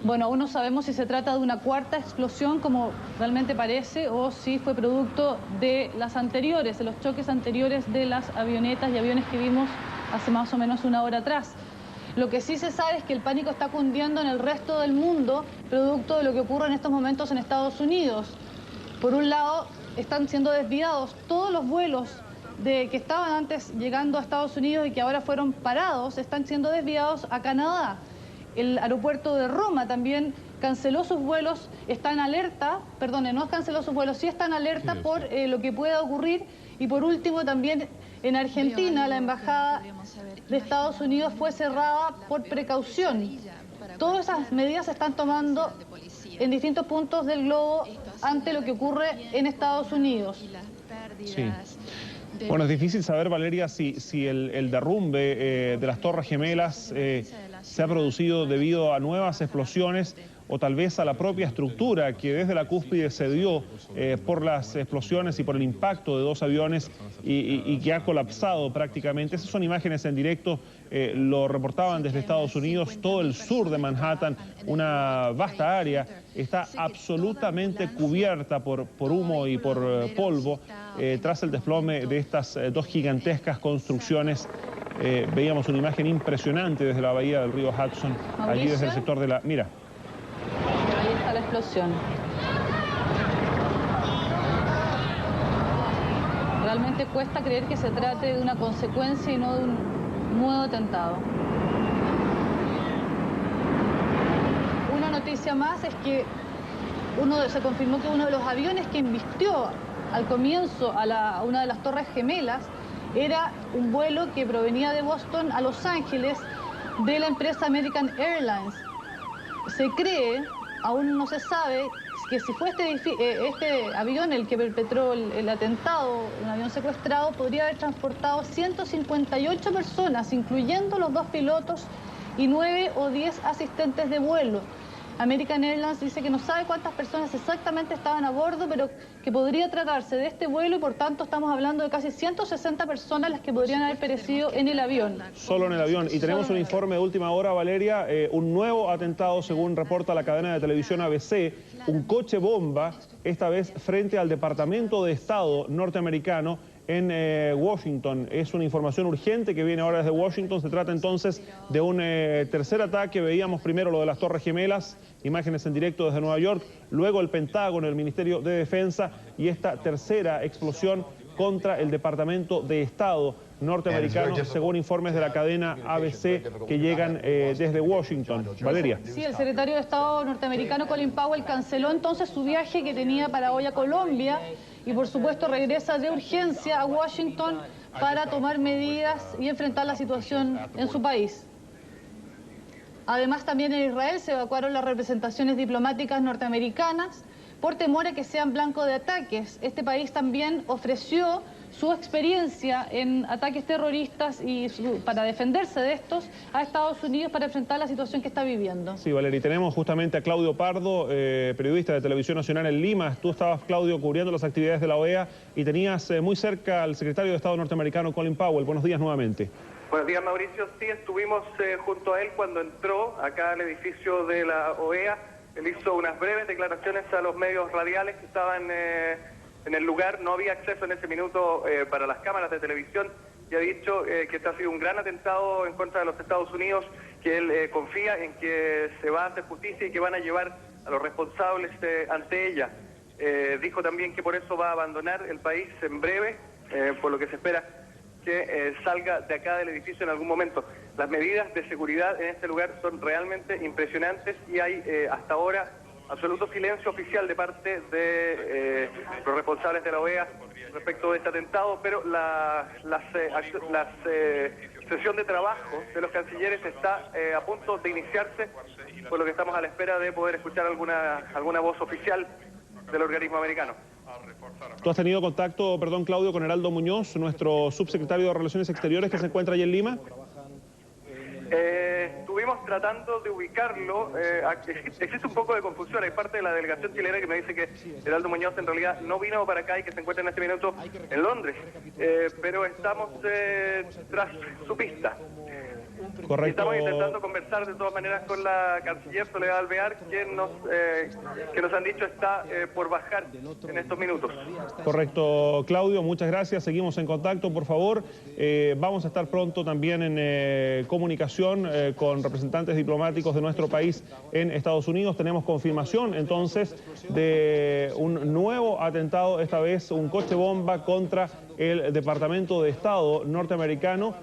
Bueno, aún no sabemos si se trata de una cuarta explosión, como realmente parece, o si fue producto de las anteriores, de los choques anteriores de las avionetas y aviones que vimos hace más o menos una hora atrás. Lo que sí se sabe es que el pánico está cundiendo en el resto del mundo, producto de lo que ocurre en estos momentos en Estados Unidos. Por un lado, están siendo desviados todos los vuelos que estaban antes llegando a Estados Unidos y que ahora fueron parados, están siendo desviados a Canadá. El aeropuerto de Roma también canceló sus vuelos, está en alerta, no canceló sus vuelos, sí está en alerta por lo que pueda ocurrir. Y por último, también en Argentina, la embajada de Estados Unidos fue cerrada por precaución. Todas esas medidas se están tomando en distintos puntos del globo ante lo que ocurre en Estados Unidos. Sí. Bueno, es difícil saber, Valeria, si el derrumbe de las Torres Gemelas se ha producido debido a nuevas explosiones o tal vez a la propia estructura que desde la cúspide se dio por las explosiones y por el impacto de 2 aviones y que ha colapsado prácticamente. Esas son imágenes en directo, lo reportaban desde Estados Unidos. Todo el sur de Manhattan, una vasta área, está absolutamente cubierta por humo y por polvo tras el desplome de estas 2 gigantescas construcciones. Veíamos una imagen impresionante desde la bahía del río Hudson, allí desde el sector de la... Mira. Ahí está la explosión. Realmente cuesta creer que se trate de una consecuencia y no de un nuevo atentado. Una noticia más es que se confirmó que uno de los aviones que embistió al comienzo a una de las Torres Gemelas era un vuelo que provenía de Boston a Los Ángeles de la empresa American Airlines. Se cree, aún no se sabe, que si fue este avión el que perpetró el atentado, un avión secuestrado, podría haber transportado 158 personas, incluyendo los 2 pilotos y 9 o 10 asistentes de vuelo. American Airlines dice que no sabe cuántas personas exactamente estaban a bordo, pero que podría tratarse de este vuelo y por tanto estamos hablando de casi 160 personas las que podrían haber perecido en el avión. Solo en el avión. Y tenemos un informe de última hora, Valeria, un nuevo atentado, según reporta la cadena de televisión ABC, un coche bomba, esta vez frente al Departamento de Estado norteamericano en Washington. Es una información urgente que viene ahora desde Washington. Se trata entonces de un tercer ataque. Veíamos primero lo de las Torres Gemelas, imágenes en directo desde Nueva York, luego el Pentágono, el Ministerio de Defensa y esta tercera explosión contra el Departamento de Estado norteamericano, según informes de la cadena ABC que llegan desde Washington. Valeria. Sí, el secretario de Estado norteamericano Colin Powell canceló entonces su viaje que tenía para hoy a Colombia y por supuesto regresa de urgencia a Washington para tomar medidas y enfrentar la situación en su país. Además, también en Israel se evacuaron las representaciones diplomáticas norteamericanas por temor a que sean blanco de ataques. Este país también ofreció su experiencia en ataques terroristas y para defenderse de estos a Estados Unidos para enfrentar la situación que está viviendo. Sí, Valeria, tenemos justamente a Claudio Pardo, periodista de Televisión Nacional en Lima. Tú estabas, Claudio, cubriendo las actividades de la OEA y tenías muy cerca al secretario de Estado norteamericano, Colin Powell. Buenos días nuevamente. Buenos días, Mauricio. Sí, estuvimos junto a él cuando entró acá al edificio de la OEA. Él hizo unas breves declaraciones a los medios radiales que estaban en el lugar. No había acceso en ese minuto para las cámaras de televisión y ha dicho que este ha sido un gran atentado en contra de los Estados Unidos, que él confía en que se va a hacer justicia y que van a llevar a los responsables ante ella. Dijo también que por eso va a abandonar el país en breve, por lo que se espera que salga de acá del edificio en algún momento. Las medidas de seguridad en este lugar son realmente impresionantes y hay hasta ahora absoluto silencio oficial de parte de los responsables de la OEA respecto de este atentado, pero la sesión de trabajo de los cancilleres está a punto de iniciarse, por lo que estamos a la espera de poder escuchar alguna voz oficial del organismo americano. ¿Tú has tenido contacto, perdón, Claudio, con Heraldo Muñoz, nuestro subsecretario de Relaciones Exteriores que se encuentra allí en Lima? Estuvimos tratando de ubicarlo. Existe un poco de confusión. Hay parte de la delegación chilena que me dice que Heraldo Muñoz en realidad no vino para acá y que se encuentra en este minuto en Londres. Pero estamos tras su pista. Correcto. Estamos intentando conversar de todas maneras con la canciller Soledad Alvear, que nos han dicho está por bajar en estos minutos. Correcto, Claudio, muchas gracias. Seguimos en contacto, por favor. Vamos a estar pronto también en comunicación con representantes diplomáticos de nuestro país en Estados Unidos. Tenemos confirmación entonces de un nuevo atentado, esta vez un coche bomba contra el Departamento de Estado norteamericano,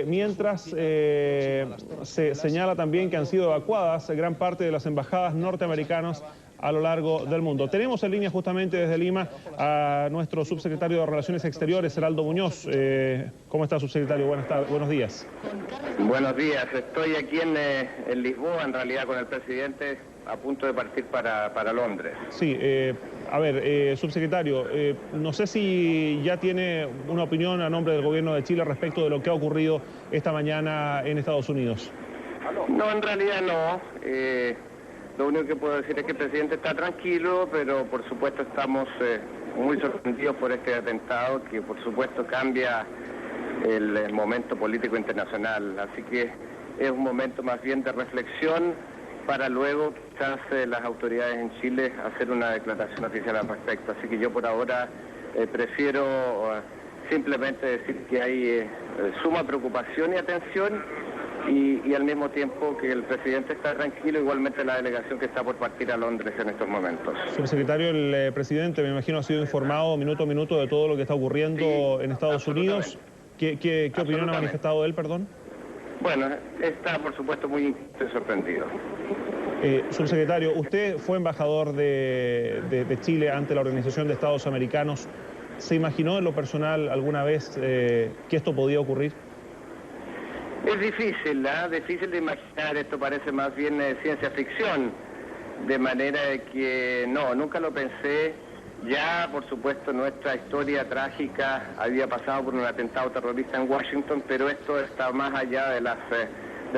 mientras se señala también que han sido evacuadas gran parte de las embajadas norteamericanas a lo largo del mundo. Tenemos en línea justamente desde Lima a nuestro subsecretario de Relaciones Exteriores, Heraldo Muñoz. ¿Cómo está, subsecretario? Buenos días. Buenos días. Estoy aquí en Lisboa, en realidad, con el presidente a punto de partir para Londres. Sí, a ver, subsecretario, no sé si ya tiene una opinión a nombre del gobierno de Chile respecto de lo que ha ocurrido esta mañana en Estados Unidos. No, en realidad no. Lo único que puedo decir es que el presidente está tranquilo, pero por supuesto estamos muy sorprendidos por este atentado que por supuesto cambia el momento político internacional. Así que es un momento más bien de reflexión para luego quizás las autoridades en Chile hacer una declaración oficial al respecto. Así que yo por ahora prefiero simplemente decir que hay suma preocupación y atención y al mismo tiempo que el presidente está tranquilo, igualmente la delegación que está por partir a Londres en estos momentos. Subsecretario, el presidente, me imagino, ha sido informado minuto a minuto de todo lo que está ocurriendo en Estados Unidos. ¿Qué opinión ha manifestado él, perdón? Bueno, está por supuesto muy sorprendido. Subsecretario, usted fue embajador de Chile ante la Organización de Estados Americanos. ¿Se imaginó en lo personal alguna vez que esto podía ocurrir? Es difícil, difícil de imaginar. Esto parece más bien ciencia ficción, de manera de que no, nunca lo pensé. Ya, por supuesto, nuestra historia trágica había pasado por un atentado terrorista en Washington, pero esto está más allá de las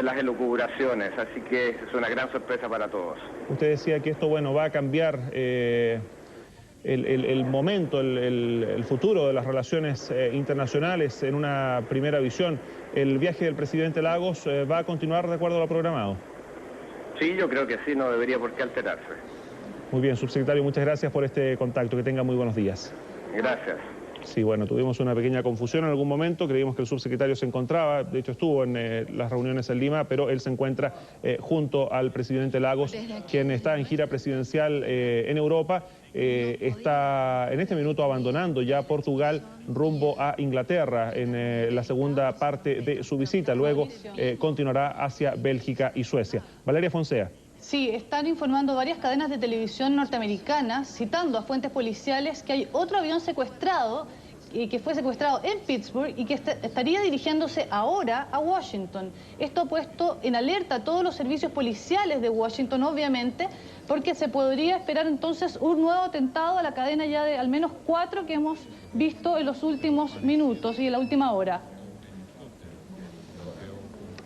las elucubraciones, así que es una gran sorpresa para todos. Usted decía que esto, bueno, va a cambiar el momento, el futuro de las relaciones internacionales en una primera visión. ¿El viaje del presidente Lagos va a continuar de acuerdo a lo programado? Sí, yo creo que sí, no debería por qué alterarse. Muy bien, subsecretario, muchas gracias por este contacto. Que tenga muy buenos días. Gracias. Sí, bueno, tuvimos una pequeña confusión en algún momento, creímos que el subsecretario se encontraba, de hecho estuvo en las reuniones en Lima, pero él se encuentra junto al presidente Lagos, quien está en gira presidencial en Europa, está en este minuto abandonando ya Portugal rumbo a Inglaterra en la segunda parte de su visita, luego continuará hacia Bélgica y Suecia. Valeria Fonsea. Sí, están informando varias cadenas de televisión norteamericanas, citando a fuentes policiales que hay otro avión secuestrado, que fue secuestrado en Pittsburgh y que estaría dirigiéndose ahora a Washington. Esto ha puesto en alerta a todos los servicios policiales de Washington, obviamente, porque se podría esperar entonces un nuevo atentado a la cadena ya de al menos 4 que hemos visto en los últimos minutos y en la última hora.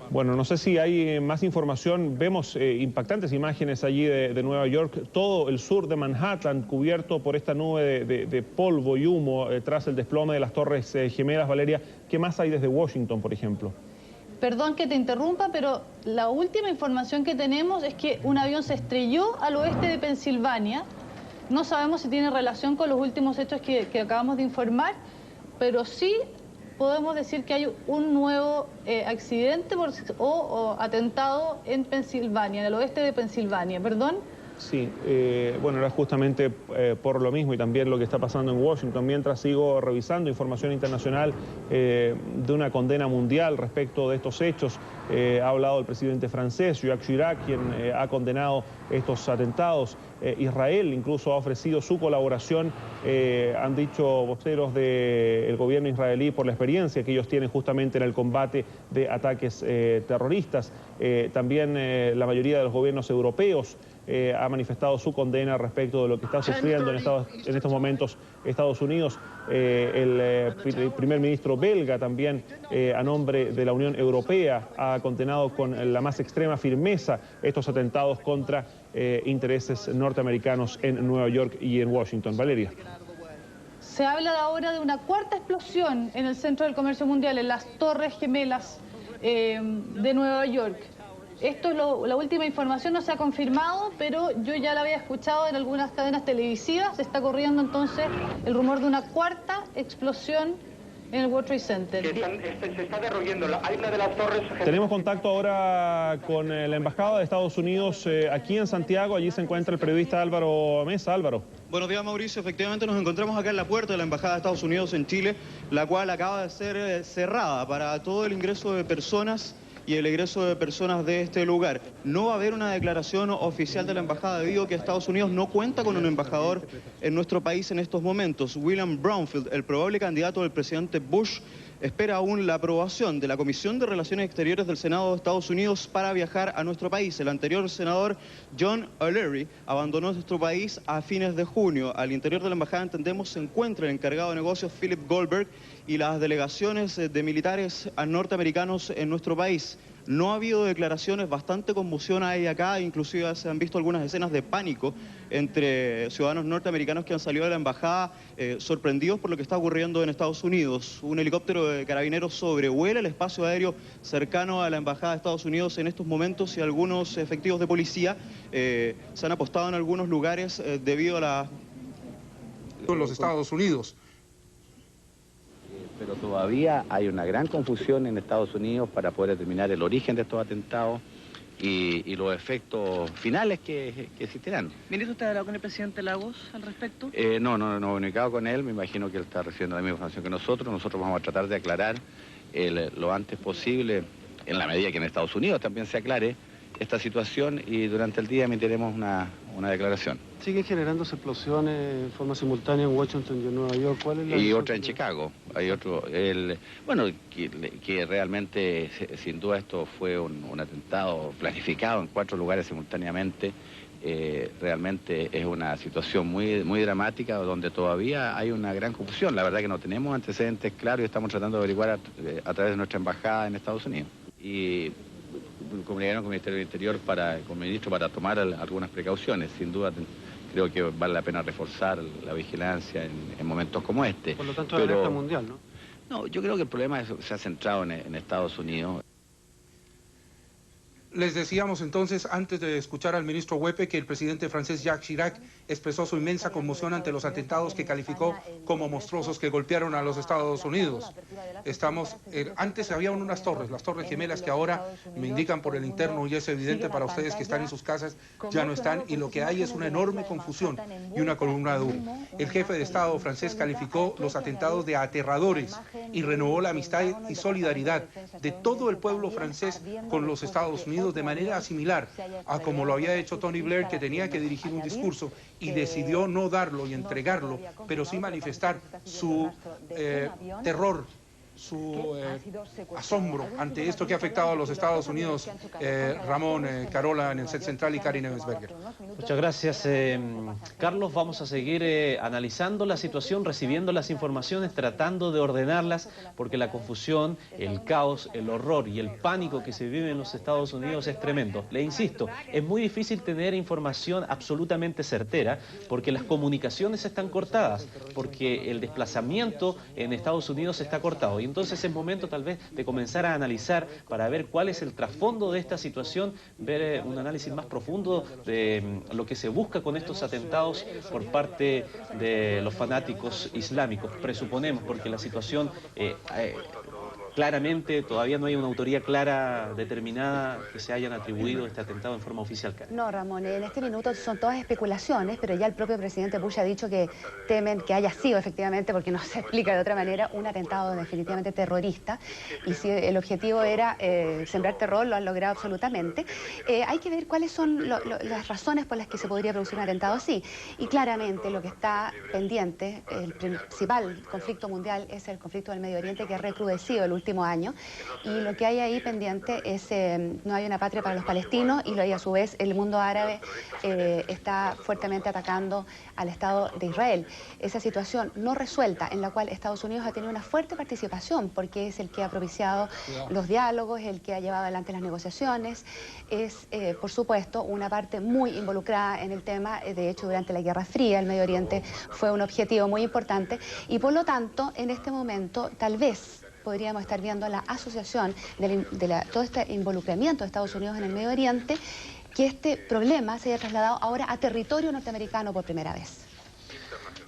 Bueno, no sé si hay más información. Vemos impactantes imágenes allí de Nueva York. Todo el sur de Manhattan cubierto por esta nube de polvo y humo tras el desplome de las Torres Gemelas. Valeria, ¿qué más hay desde Washington, por ejemplo? Perdón que te interrumpa, pero la última información que tenemos es que un avión se estrelló al oeste de Pensilvania. No sabemos si tiene relación con los últimos hechos que acabamos de informar, pero sí podemos decir que hay un nuevo accidente o atentado en Pensilvania, en el oeste de Pensilvania. ¿Perdón? Sí, bueno, era justamente por lo mismo y también lo que está pasando en Washington. Mientras sigo revisando información internacional de una condena mundial respecto de estos hechos, ha hablado el presidente francés, Jacques Chirac, quien ha condenado estos atentados. Israel incluso ha ofrecido su colaboración, han dicho voceros del gobierno israelí, por la experiencia que ellos tienen justamente en el combate de ataques terroristas. También la mayoría de los gobiernos europeos ha manifestado su condena respecto de lo que está sufriendo en estos momentos Estados Unidos. El primer ministro belga también, a nombre de la Unión Europea, ha condenado con la más extrema firmeza estos atentados contra intereses norteamericanos en Nueva York y en Washington. Valeria. Se habla ahora de una cuarta explosión en el centro del comercio mundial, en las Torres Gemelas de Nueva York. Esto es la última información, no se ha confirmado, pero yo ya la había escuchado en algunas cadenas televisivas. Se está corriendo entonces el rumor de una cuarta explosión en el World Trade Center. Se está derruyendo. Hay una de las torres... Tenemos contacto ahora con la Embajada de Estados Unidos aquí en Santiago. Allí se encuentra el periodista Álvaro Mesa. Álvaro. Buenos días, Mauricio. Efectivamente nos encontramos acá en la puerta de la Embajada de Estados Unidos en Chile, la cual acaba de ser cerrada para todo el ingreso de personas y el egreso de personas de este lugar. No va a haber una declaración oficial de la embajada debido a que Estados Unidos no cuenta con un embajador en nuestro país en estos momentos. William Brownfield, el probable candidato del presidente Bush, espera aún la aprobación de la Comisión de Relaciones Exteriores del Senado de Estados Unidos para viajar a nuestro país. El anterior senador John O'Leary abandonó nuestro país a fines de junio. Al interior de la embajada, entendemos, se encuentra el encargado de negocios Philip Goldberg y las delegaciones de militares norteamericanos en nuestro país. No ha habido declaraciones, bastante conmoción hay acá, inclusive se han visto algunas escenas de pánico entre ciudadanos norteamericanos que han salido de la embajada sorprendidos por lo que está ocurriendo en Estados Unidos. Un helicóptero de carabineros sobrevuela el espacio aéreo cercano a la embajada de Estados Unidos en estos momentos y algunos efectivos de policía se han apostado en algunos lugares debido a la... En los Estados Unidos. Pero todavía hay una gran confusión en Estados Unidos para poder determinar el origen de estos atentados y los efectos finales que existirán. ¿Ministro, usted ha hablado con el presidente Lagos al respecto? No he comunicado con él, me imagino que él está recibiendo la misma información que nosotros. Nosotros vamos a tratar de aclarar lo antes posible, en la medida que en Estados Unidos también se aclare esta situación, y durante el día emitiremos una declaración. ¿Siguen generándose explosiones en forma simultánea en Washington y en Nueva York? ¿Cuál es la y otra en Chicago. Hay otro, bueno, que realmente, sin duda, esto fue un atentado planificado en 4 lugares simultáneamente. Realmente es una situación muy dramática, donde todavía hay una gran confusión. La verdad que no tenemos antecedentes claros y estamos tratando de averiguar a través de nuestra embajada en Estados Unidos. Y comunicaron con el Ministerio del Interior, con el ministro, para tomar algunas precauciones. Sin duda creo que vale la pena reforzar la vigilancia en momentos como este. Por lo tanto, la alerta mundial, ¿no? No, yo creo que el problema se ha centrado en Estados Unidos. Les decíamos entonces, antes de escuchar al ministro Huepe, que el presidente francés Jacques Chirac expresó su inmensa conmoción ante los atentados que calificó como monstruosos que golpearon a los Estados Unidos. Antes había unas torres, las Torres Gemelas, que ahora me indican por el interno, y es evidente para ustedes que están en sus casas, ya no están, y lo que hay es una enorme confusión y una columna de humo. El jefe de Estado francés calificó los atentados de aterradores y renovó la amistad y solidaridad de todo el pueblo francés con los Estados Unidos, de manera similar a como lo había hecho Tony Blair, que tenía que dirigir un discurso y decidió no darlo y entregarlo, pero sí manifestar su terror, su asombro ante esto que ha afectado a los Estados Unidos. Ramón, Carola en el set central y Karin Ebensberger. Muchas gracias, Carlos. Vamos a seguir analizando la situación, recibiendo las informaciones, tratando de ordenarlas, porque la confusión, el caos, el horror y el pánico que se vive en los Estados Unidos es tremendo. Le insisto, es muy difícil tener información absolutamente certera, porque las comunicaciones están cortadas, porque el desplazamiento en Estados Unidos está cortado. Y entonces es momento tal vez de comenzar a analizar para ver cuál es el trasfondo de esta situación, ver un análisis más profundo de lo que se busca con estos atentados por parte de los fanáticos islámicos, presuponemos, porque la situación claramente todavía no hay una autoría clara, determinada, que se hayan atribuido este atentado en forma oficial. No, Ramón, en este minuto son todas especulaciones, pero ya el propio presidente Bush ha dicho que temen que haya sido efectivamente, porque no se explica de otra manera, un atentado definitivamente terrorista. Y si el objetivo era sembrar terror, lo han logrado absolutamente. Hay que ver cuáles son las razones por las que se podría producir un atentado así. Y claramente lo que está pendiente, el principal conflicto mundial, es el conflicto del Medio Oriente, que ha recrudecido el último año, y lo que hay ahí pendiente es no hay una patria para los palestinos, y a su vez el mundo árabe está fuertemente atacando al Estado de Israel. Esa situación no resuelta, en la cual Estados Unidos ha tenido una fuerte participación, porque es el que ha propiciado los diálogos, el que ha llevado adelante las negociaciones, es por supuesto una parte muy involucrada en el tema. De hecho, durante la Guerra Fría el Medio Oriente fue un objetivo muy importante, y por lo tanto en este momento tal vez podríamos estar viendo la asociación de todo este involucramiento de Estados Unidos en el Medio Oriente, que este problema se haya trasladado ahora a territorio norteamericano por primera vez.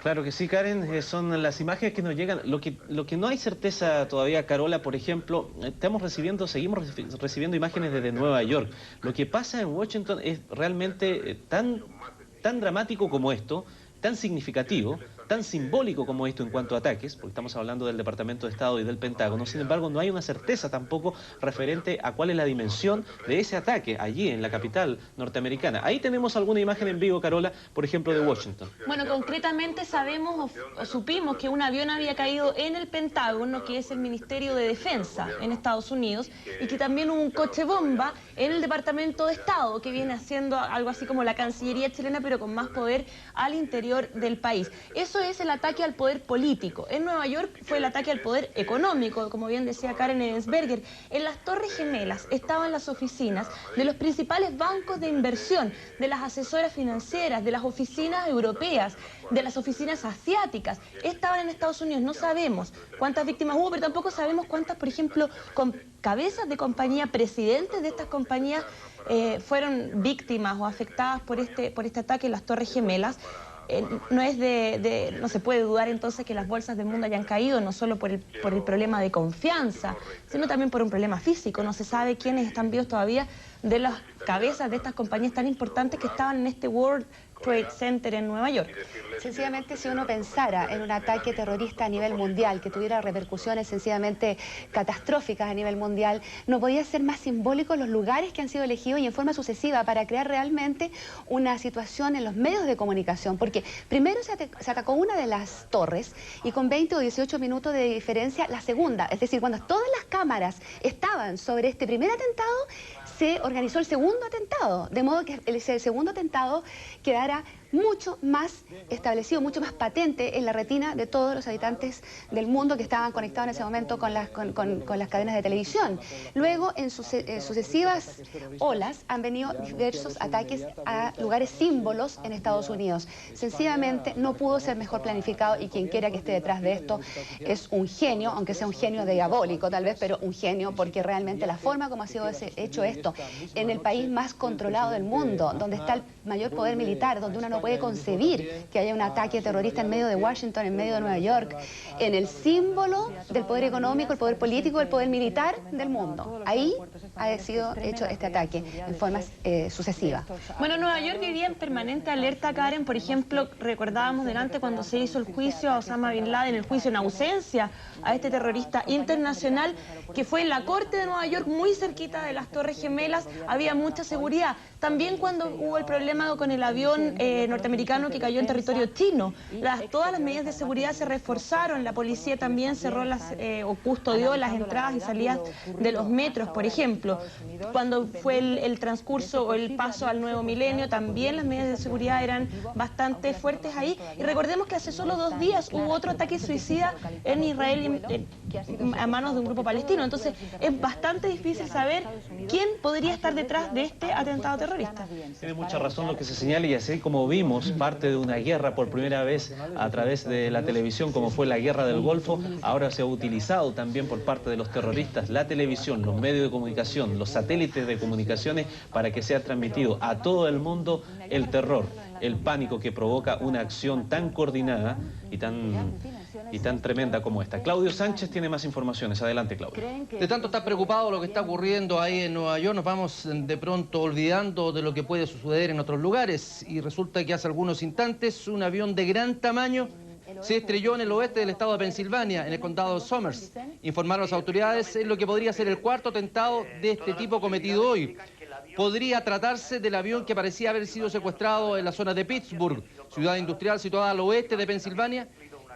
Claro que sí, Karen, son las imágenes que nos llegan. Lo que no hay certeza todavía, Carola, por ejemplo, seguimos recibiendo imágenes desde Nueva York. Lo que pasa en Washington es realmente tan dramático como esto, tan significativo, tan simbólico como esto en cuanto a ataques, porque estamos hablando del Departamento de Estado y del Pentágono. Sin embargo, no hay una certeza tampoco referente a cuál es la dimensión de ese ataque allí en la capital norteamericana. Ahí tenemos alguna imagen en vivo, Carola, por ejemplo, de Washington. Bueno, concretamente sabemos o supimos que un avión había caído en el Pentágono, que es el Ministerio de Defensa en Estados Unidos, y que también hubo un coche bomba en el Departamento de Estado, que viene haciendo algo así como la Cancillería chilena, pero con más poder al interior del país. Eso es el ataque al poder político. En Nueva York fue el ataque al poder económico, como bien decía Karen Ebensberger. En las Torres Gemelas estaban las oficinas de los principales bancos de inversión, de las asesoras financieras, de las oficinas europeas, de las oficinas asiáticas. Estaban en Estados Unidos. No sabemos cuántas víctimas hubo, pero tampoco sabemos cuántas, por ejemplo, cabezas de compañía, presidentes de estas compañías fueron víctimas o afectadas por este ataque en las Torres Gemelas. No se puede dudar entonces que las bolsas del mundo hayan caído, no solo por el problema de confianza, sino también por un problema físico. No se sabe quiénes están vivos todavía de las cabezas de estas compañías tan importantes que estaban en este World Trade Center en Nueva York. Sencillamente, si uno pensara en un ataque terrorista a nivel mundial que tuviera repercusiones sencillamente catastróficas a nivel mundial, no podía ser más simbólico los lugares que han sido elegidos y en forma sucesiva para crear realmente una situación en los medios de comunicación, porque primero se atacó una de las torres y con 20 o 18 minutos de diferencia la segunda, es decir, cuando todas las cámaras estaban sobre este primer atentado, se organizó el segundo atentado, de modo que el segundo atentado quedara mucho más establecido, mucho más patente en la retina de todos los habitantes del mundo que estaban conectados en ese momento con las cadenas de televisión. Luego, en sucesivas olas, han venido diversos ataques a lugares símbolos en Estados Unidos. Sencillamente no pudo ser mejor planificado, y quien quiera que esté detrás de esto es un genio, aunque sea un genio diabólico tal vez, pero un genio, porque realmente la forma como ha sido hecho esto en el país más controlado del mundo, donde está el mayor poder militar, donde uno no puede concebir que haya un ataque terrorista en medio de Washington, en medio de Nueva York, en el símbolo del poder económico, el poder político, el poder militar del mundo. Ahí ha sido hecho este ataque en forma sucesiva. Bueno, Nueva York vivía en permanente alerta, Karen. Por ejemplo, recordábamos delante cuando se hizo el juicio a Osama Bin Laden, el juicio en ausencia a este terrorista internacional, que fue en la corte de Nueva York, muy cerquita de las Torres Gemelas. Había mucha seguridad. También cuando hubo el problema con el avión norteamericano que cayó en territorio chino, todas las medidas de seguridad se reforzaron. La policía también cerró o custodió las entradas y salidas de los metros, por ejemplo. Cuando fue el transcurso o el paso al nuevo milenio, también las medidas de seguridad eran bastante fuertes ahí. Y recordemos que hace solo 2 días hubo otro ataque suicida en Israel a manos de un grupo palestino. Entonces es bastante difícil saber quién podría estar detrás de este atentado terrorista. Tiene mucha razón lo que se señala, y así como vimos parte de una guerra por primera vez a través de la televisión, como fue la guerra del Golfo, ahora se ha utilizado también por parte de los terroristas la televisión, los medios de comunicación, los satélites de comunicaciones, para que sea transmitido a todo el mundo el terror, el pánico que provoca una acción tan coordinada y tan tremenda como esta. Claudio Sánchez tiene más informaciones. Adelante, Claudio. De tanto estar preocupado lo que está ocurriendo ahí en Nueva York, nos vamos de pronto olvidando de lo que puede suceder en otros lugares. Y resulta que hace algunos instantes un avión de gran tamaño se estrelló en el oeste del estado de Pensilvania, en el condado de Somers. Informaron las autoridades, es lo que podría ser el 4º atentado de este tipo cometido hoy. Podría tratarse del avión que parecía haber sido secuestrado en la zona de Pittsburgh, ciudad industrial situada al oeste de Pensilvania,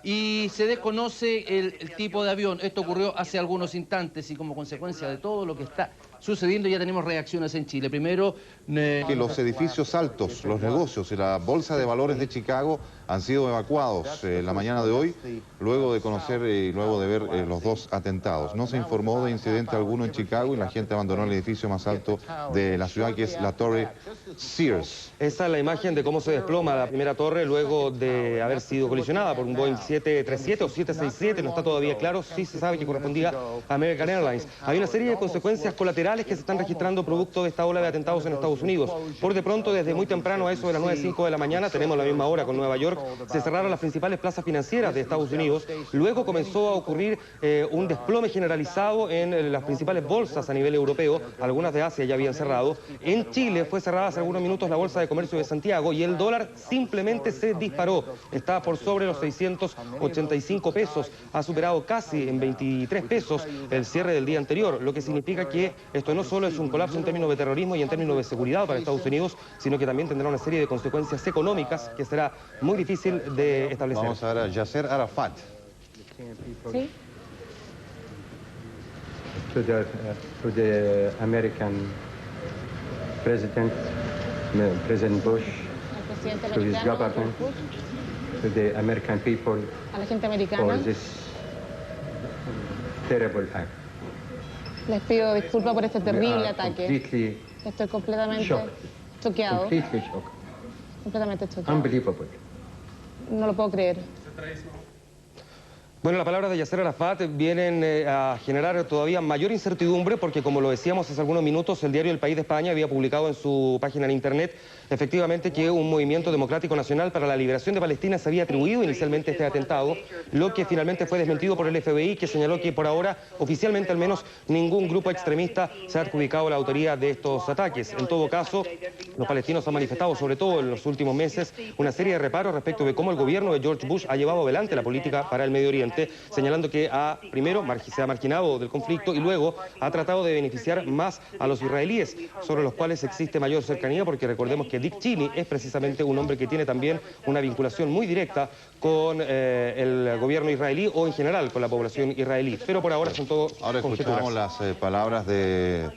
y se desconoce el tipo de avión. Esto ocurrió hace algunos instantes y como consecuencia de todo lo que está sucediendo ya tenemos reacciones en Chile. Primero, que los edificios altos, los negocios y la Bolsa de Valores de Chicago han sido evacuados la mañana de hoy, luego de conocer y luego de ver los 2 atentados. No se informó de incidente alguno en Chicago y la gente abandonó el edificio más alto de la ciudad, que es la Torre Sears. Esta es la imagen de cómo se desploma la primera torre luego de haber sido colisionada por un Boeing 737 o 767, no está todavía claro, sí se sabe que correspondía a American Airlines. Hay una serie de consecuencias colaterales que se están registrando producto de esta ola de atentados en Estados Unidos. Por de pronto, desde muy temprano, a eso de las 9:05 de la mañana, tenemos la misma hora con Nueva York, se cerraron las principales plazas financieras de Estados Unidos. Luego comenzó a ocurrir un desplome generalizado en las principales bolsas a nivel europeo. Algunas de Asia ya habían cerrado. En Chile fue cerrada hace algunos minutos la Bolsa de Comercio de Santiago y el dólar simplemente se disparó. Está por sobre los 685 pesos. Ha superado casi en 23 pesos el cierre del día anterior, lo que significa que esto no solo es un colapso en términos de terrorismo y en términos de seguridad para Estados Unidos, sino que también tendrá una serie de consecuencias económicas que será muy difícil de establecer. Vamos a ver a Yasser Arafat. ¿Sí? To the American President Bush, to his government, to the American people, a la gente americana, for this terrible act. Les pido disculpas por este terrible ataque. Estoy completamente choqueado. Completamente choqueado. Unbelievable. No lo puedo creer. Bueno, las palabras de Yasser Arafat vienen a generar todavía mayor incertidumbre porque, como lo decíamos hace algunos minutos, el diario El País de España había publicado en su página en internet efectivamente que un movimiento democrático nacional para la liberación de Palestina se había atribuido inicialmente este atentado, lo que finalmente fue desmentido por el FBI, que señaló que por ahora, oficialmente al menos, ningún grupo extremista se ha adjudicado la autoría de estos ataques. En todo caso, los palestinos han manifestado, sobre todo en los últimos meses, una serie de reparos respecto de cómo el gobierno de George Bush ha llevado adelante la política para el Medio Oriente, señalando que primero se ha marginado del conflicto y luego ha tratado de beneficiar más a los israelíes, sobre los cuales existe mayor cercanía, porque recordemos que Dick Cheney es precisamente un hombre que tiene también una vinculación muy directa con el gobierno israelí o en general con la población israelí. Pero por ahora son todo Ahora escuchamos las palabras de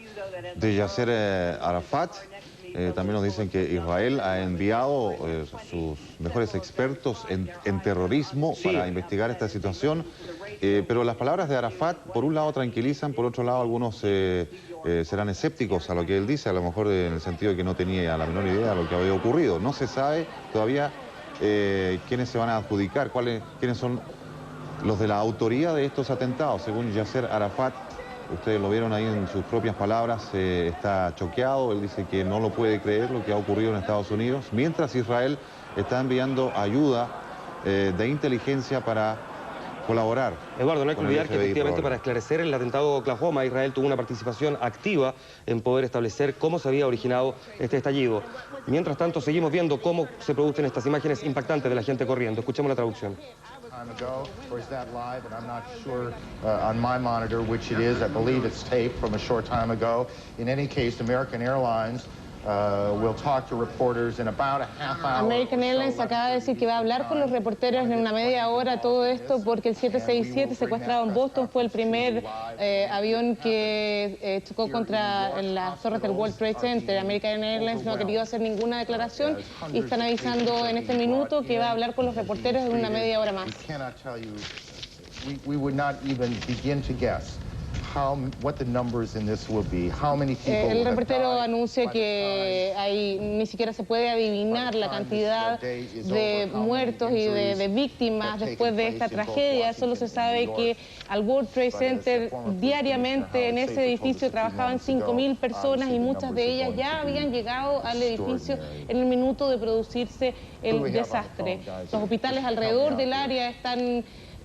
Yasser Arafat También nos dicen que Israel ha enviado sus mejores expertos en terrorismo para investigar esta situación. Pero las palabras de Arafat, por un lado, tranquilizan, por otro lado, algunos serán escépticos a lo que él dice, a lo mejor en el sentido de que no tenía la menor idea de lo que había ocurrido. No se sabe todavía quiénes se van a adjudicar, quiénes son los de la autoría de estos atentados. Según Yasser Arafat, ustedes lo vieron ahí en sus propias palabras, está choqueado. Él dice que no lo puede creer lo que ha ocurrido en Estados Unidos, mientras Israel está enviando ayuda de inteligencia para colaborar. Eduardo, no hay que olvidar que efectivamente para esclarecer el atentado de Oklahoma, Israel tuvo una participación activa en poder establecer cómo se había originado este estallido. Mientras tanto, seguimos viendo cómo se producen estas imágenes impactantes de la gente corriendo. Escuchemos la traducción. Ago, or is that live? And I'm not sure on my monitor which it is. I believe it's taped from a short time ago. In any case, American Airlines will talk to reporters in about a half hour. American Airlines acaba de decir que va a hablar con los reporteros en una media hora, todo esto porque el 767 secuestrado en Boston fue el primer avión que chocó contra las torres del World Trade Center. American Airlines no ha querido hacer ninguna declaración y están avisando en este minuto que va a hablar con los reporteros en una media hora más. We would not even begin to guess what the numbers in this will be. How many people el reportero anuncia que ni siquiera se puede adivinar la cantidad de muertos y de víctimas después de esta tragedia. Solo se sabe que al World Trade Center diariamente en ese edificio trabajaban 5.000 personas y muchas de ellas ya habían llegado al edificio en el minuto de producirse el desastre. Los hospitales alrededor del área están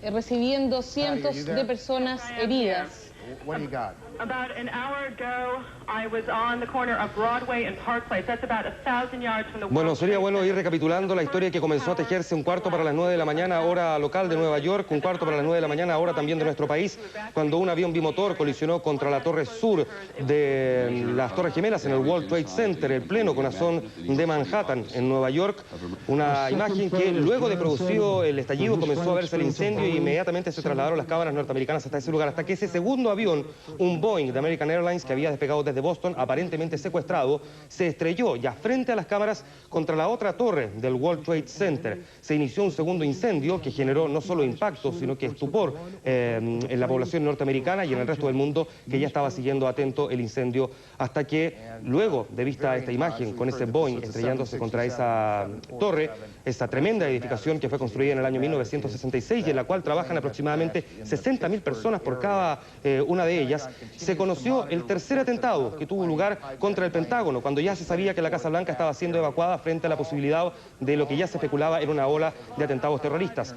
recibiendo cientos de personas heridas. What do you got? About an hour ago, I was on the corner of Broadway and Park Place. That's about 1,000 yards from the... Bueno, sería bueno ir recapitulando la historia que comenzó a tejerse un cuarto para las 9 de la mañana, hora local de Nueva York, un cuarto para las 9 de la mañana, hora también de nuestro país, cuando un avión bimotor colisionó contra la torre sur de las Torres Gemelas en el World Trade Center, el pleno corazón de Manhattan, en Nueva York. Una imagen que luego de producido el estallido comenzó a verse el incendio y inmediatamente se trasladaron las cámaras norteamericanas hasta ese lugar, hasta que ese segundo avión, un Boeing de American Airlines que había despegado desde Boston, aparentemente secuestrado, se estrelló ya frente a las cámaras contra la otra torre del World Trade Center. Se inició un segundo incendio que generó no solo impacto, sino que estupor en la población norteamericana y en el resto del mundo que ya estaba siguiendo atento el incendio, hasta que luego de vista esta imagen con ese Boeing estrellándose contra esa torre, esa tremenda edificación que fue construida en el año 1966 y en la cual trabajan aproximadamente 60.000 personas por cada una de ellas, se conoció el tercer atentado que tuvo lugar contra el Pentágono, cuando ya se sabía que la Casa Blanca estaba siendo evacuada frente a la posibilidad de lo que ya se especulaba era una ola de atentados terroristas.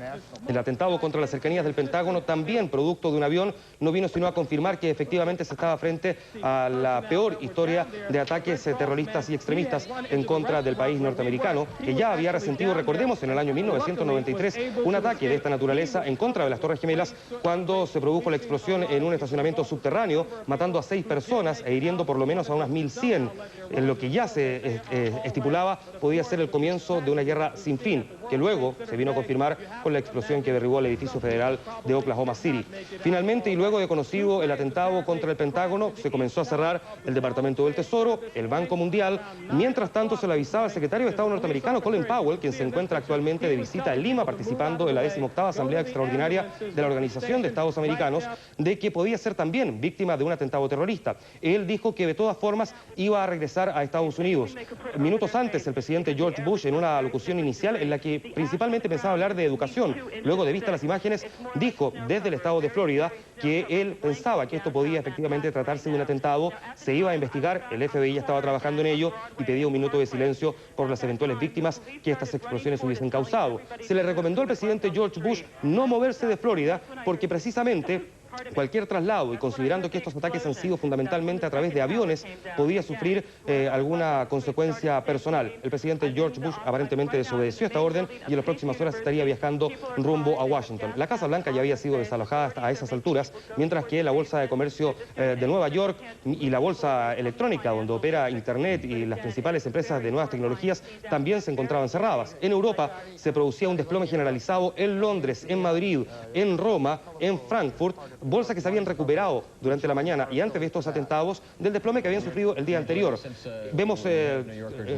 El atentado contra las cercanías del Pentágono, también producto de un avión, no vino sino a confirmar que efectivamente se estaba frente a la peor historia de ataques terroristas y extremistas en contra del país norteamericano, que ya había resentido, recordemos, en el año 1993, un ataque de esta naturaleza en contra de las Torres Gemelas, cuando se produjo la explosión en un estacionamiento subterráneo, matando a 6 personas e hiriendo por lo menos a unas 1.100, en lo que ya se estipulaba podía ser el comienzo de una guerra sin fin, que luego se vino a confirmar con la explosión que derribó el edificio federal de Oklahoma City. Finalmente, y luego de conocido el atentado contra el Pentágono, se comenzó a cerrar el Departamento del Tesoro, el Banco Mundial. Mientras tanto, se le avisaba al secretario de Estado norteamericano, Colin Powell, quien se encuentra actualmente de visita en Lima, participando en la 18ª Asamblea Extraordinaria de la Organización de Estados Americanos, de que podía ser también víctima de un atentado terrorista. Él dijo que de todas formas iba a regresar a Estados Unidos. Minutos antes, el presidente George Bush, en una alocución inicial en la que principalmente pensaba hablar de educación, luego de vista las imágenes, dijo desde el estado de Florida que él pensaba que esto podía efectivamente tratarse de un atentado, se iba a investigar, el FBI ya estaba trabajando en ello y pedía un minuto de silencio por las eventuales víctimas que estas explosiones hubiesen causado. Se le recomendó al presidente George Bush no moverse de Florida porque precisamente cualquier traslado, y considerando que estos ataques han sido fundamentalmente a través de aviones, podía sufrir alguna consecuencia personal. El presidente George Bush aparentemente desobedeció esta orden y en las próximas horas estaría viajando rumbo a Washington. La Casa Blanca ya había sido desalojada hasta a esas alturas, mientras que la Bolsa de Comercio de Nueva York y la Bolsa Electrónica, donde opera Internet y las principales empresas de nuevas tecnologías, también se encontraban cerradas. En Europa se producía un desplome generalizado en Londres, en Madrid, en Roma, en Frankfurt, bolsas que se habían recuperado durante la mañana y antes de estos atentados del desplome que habían sufrido el día anterior. Vemos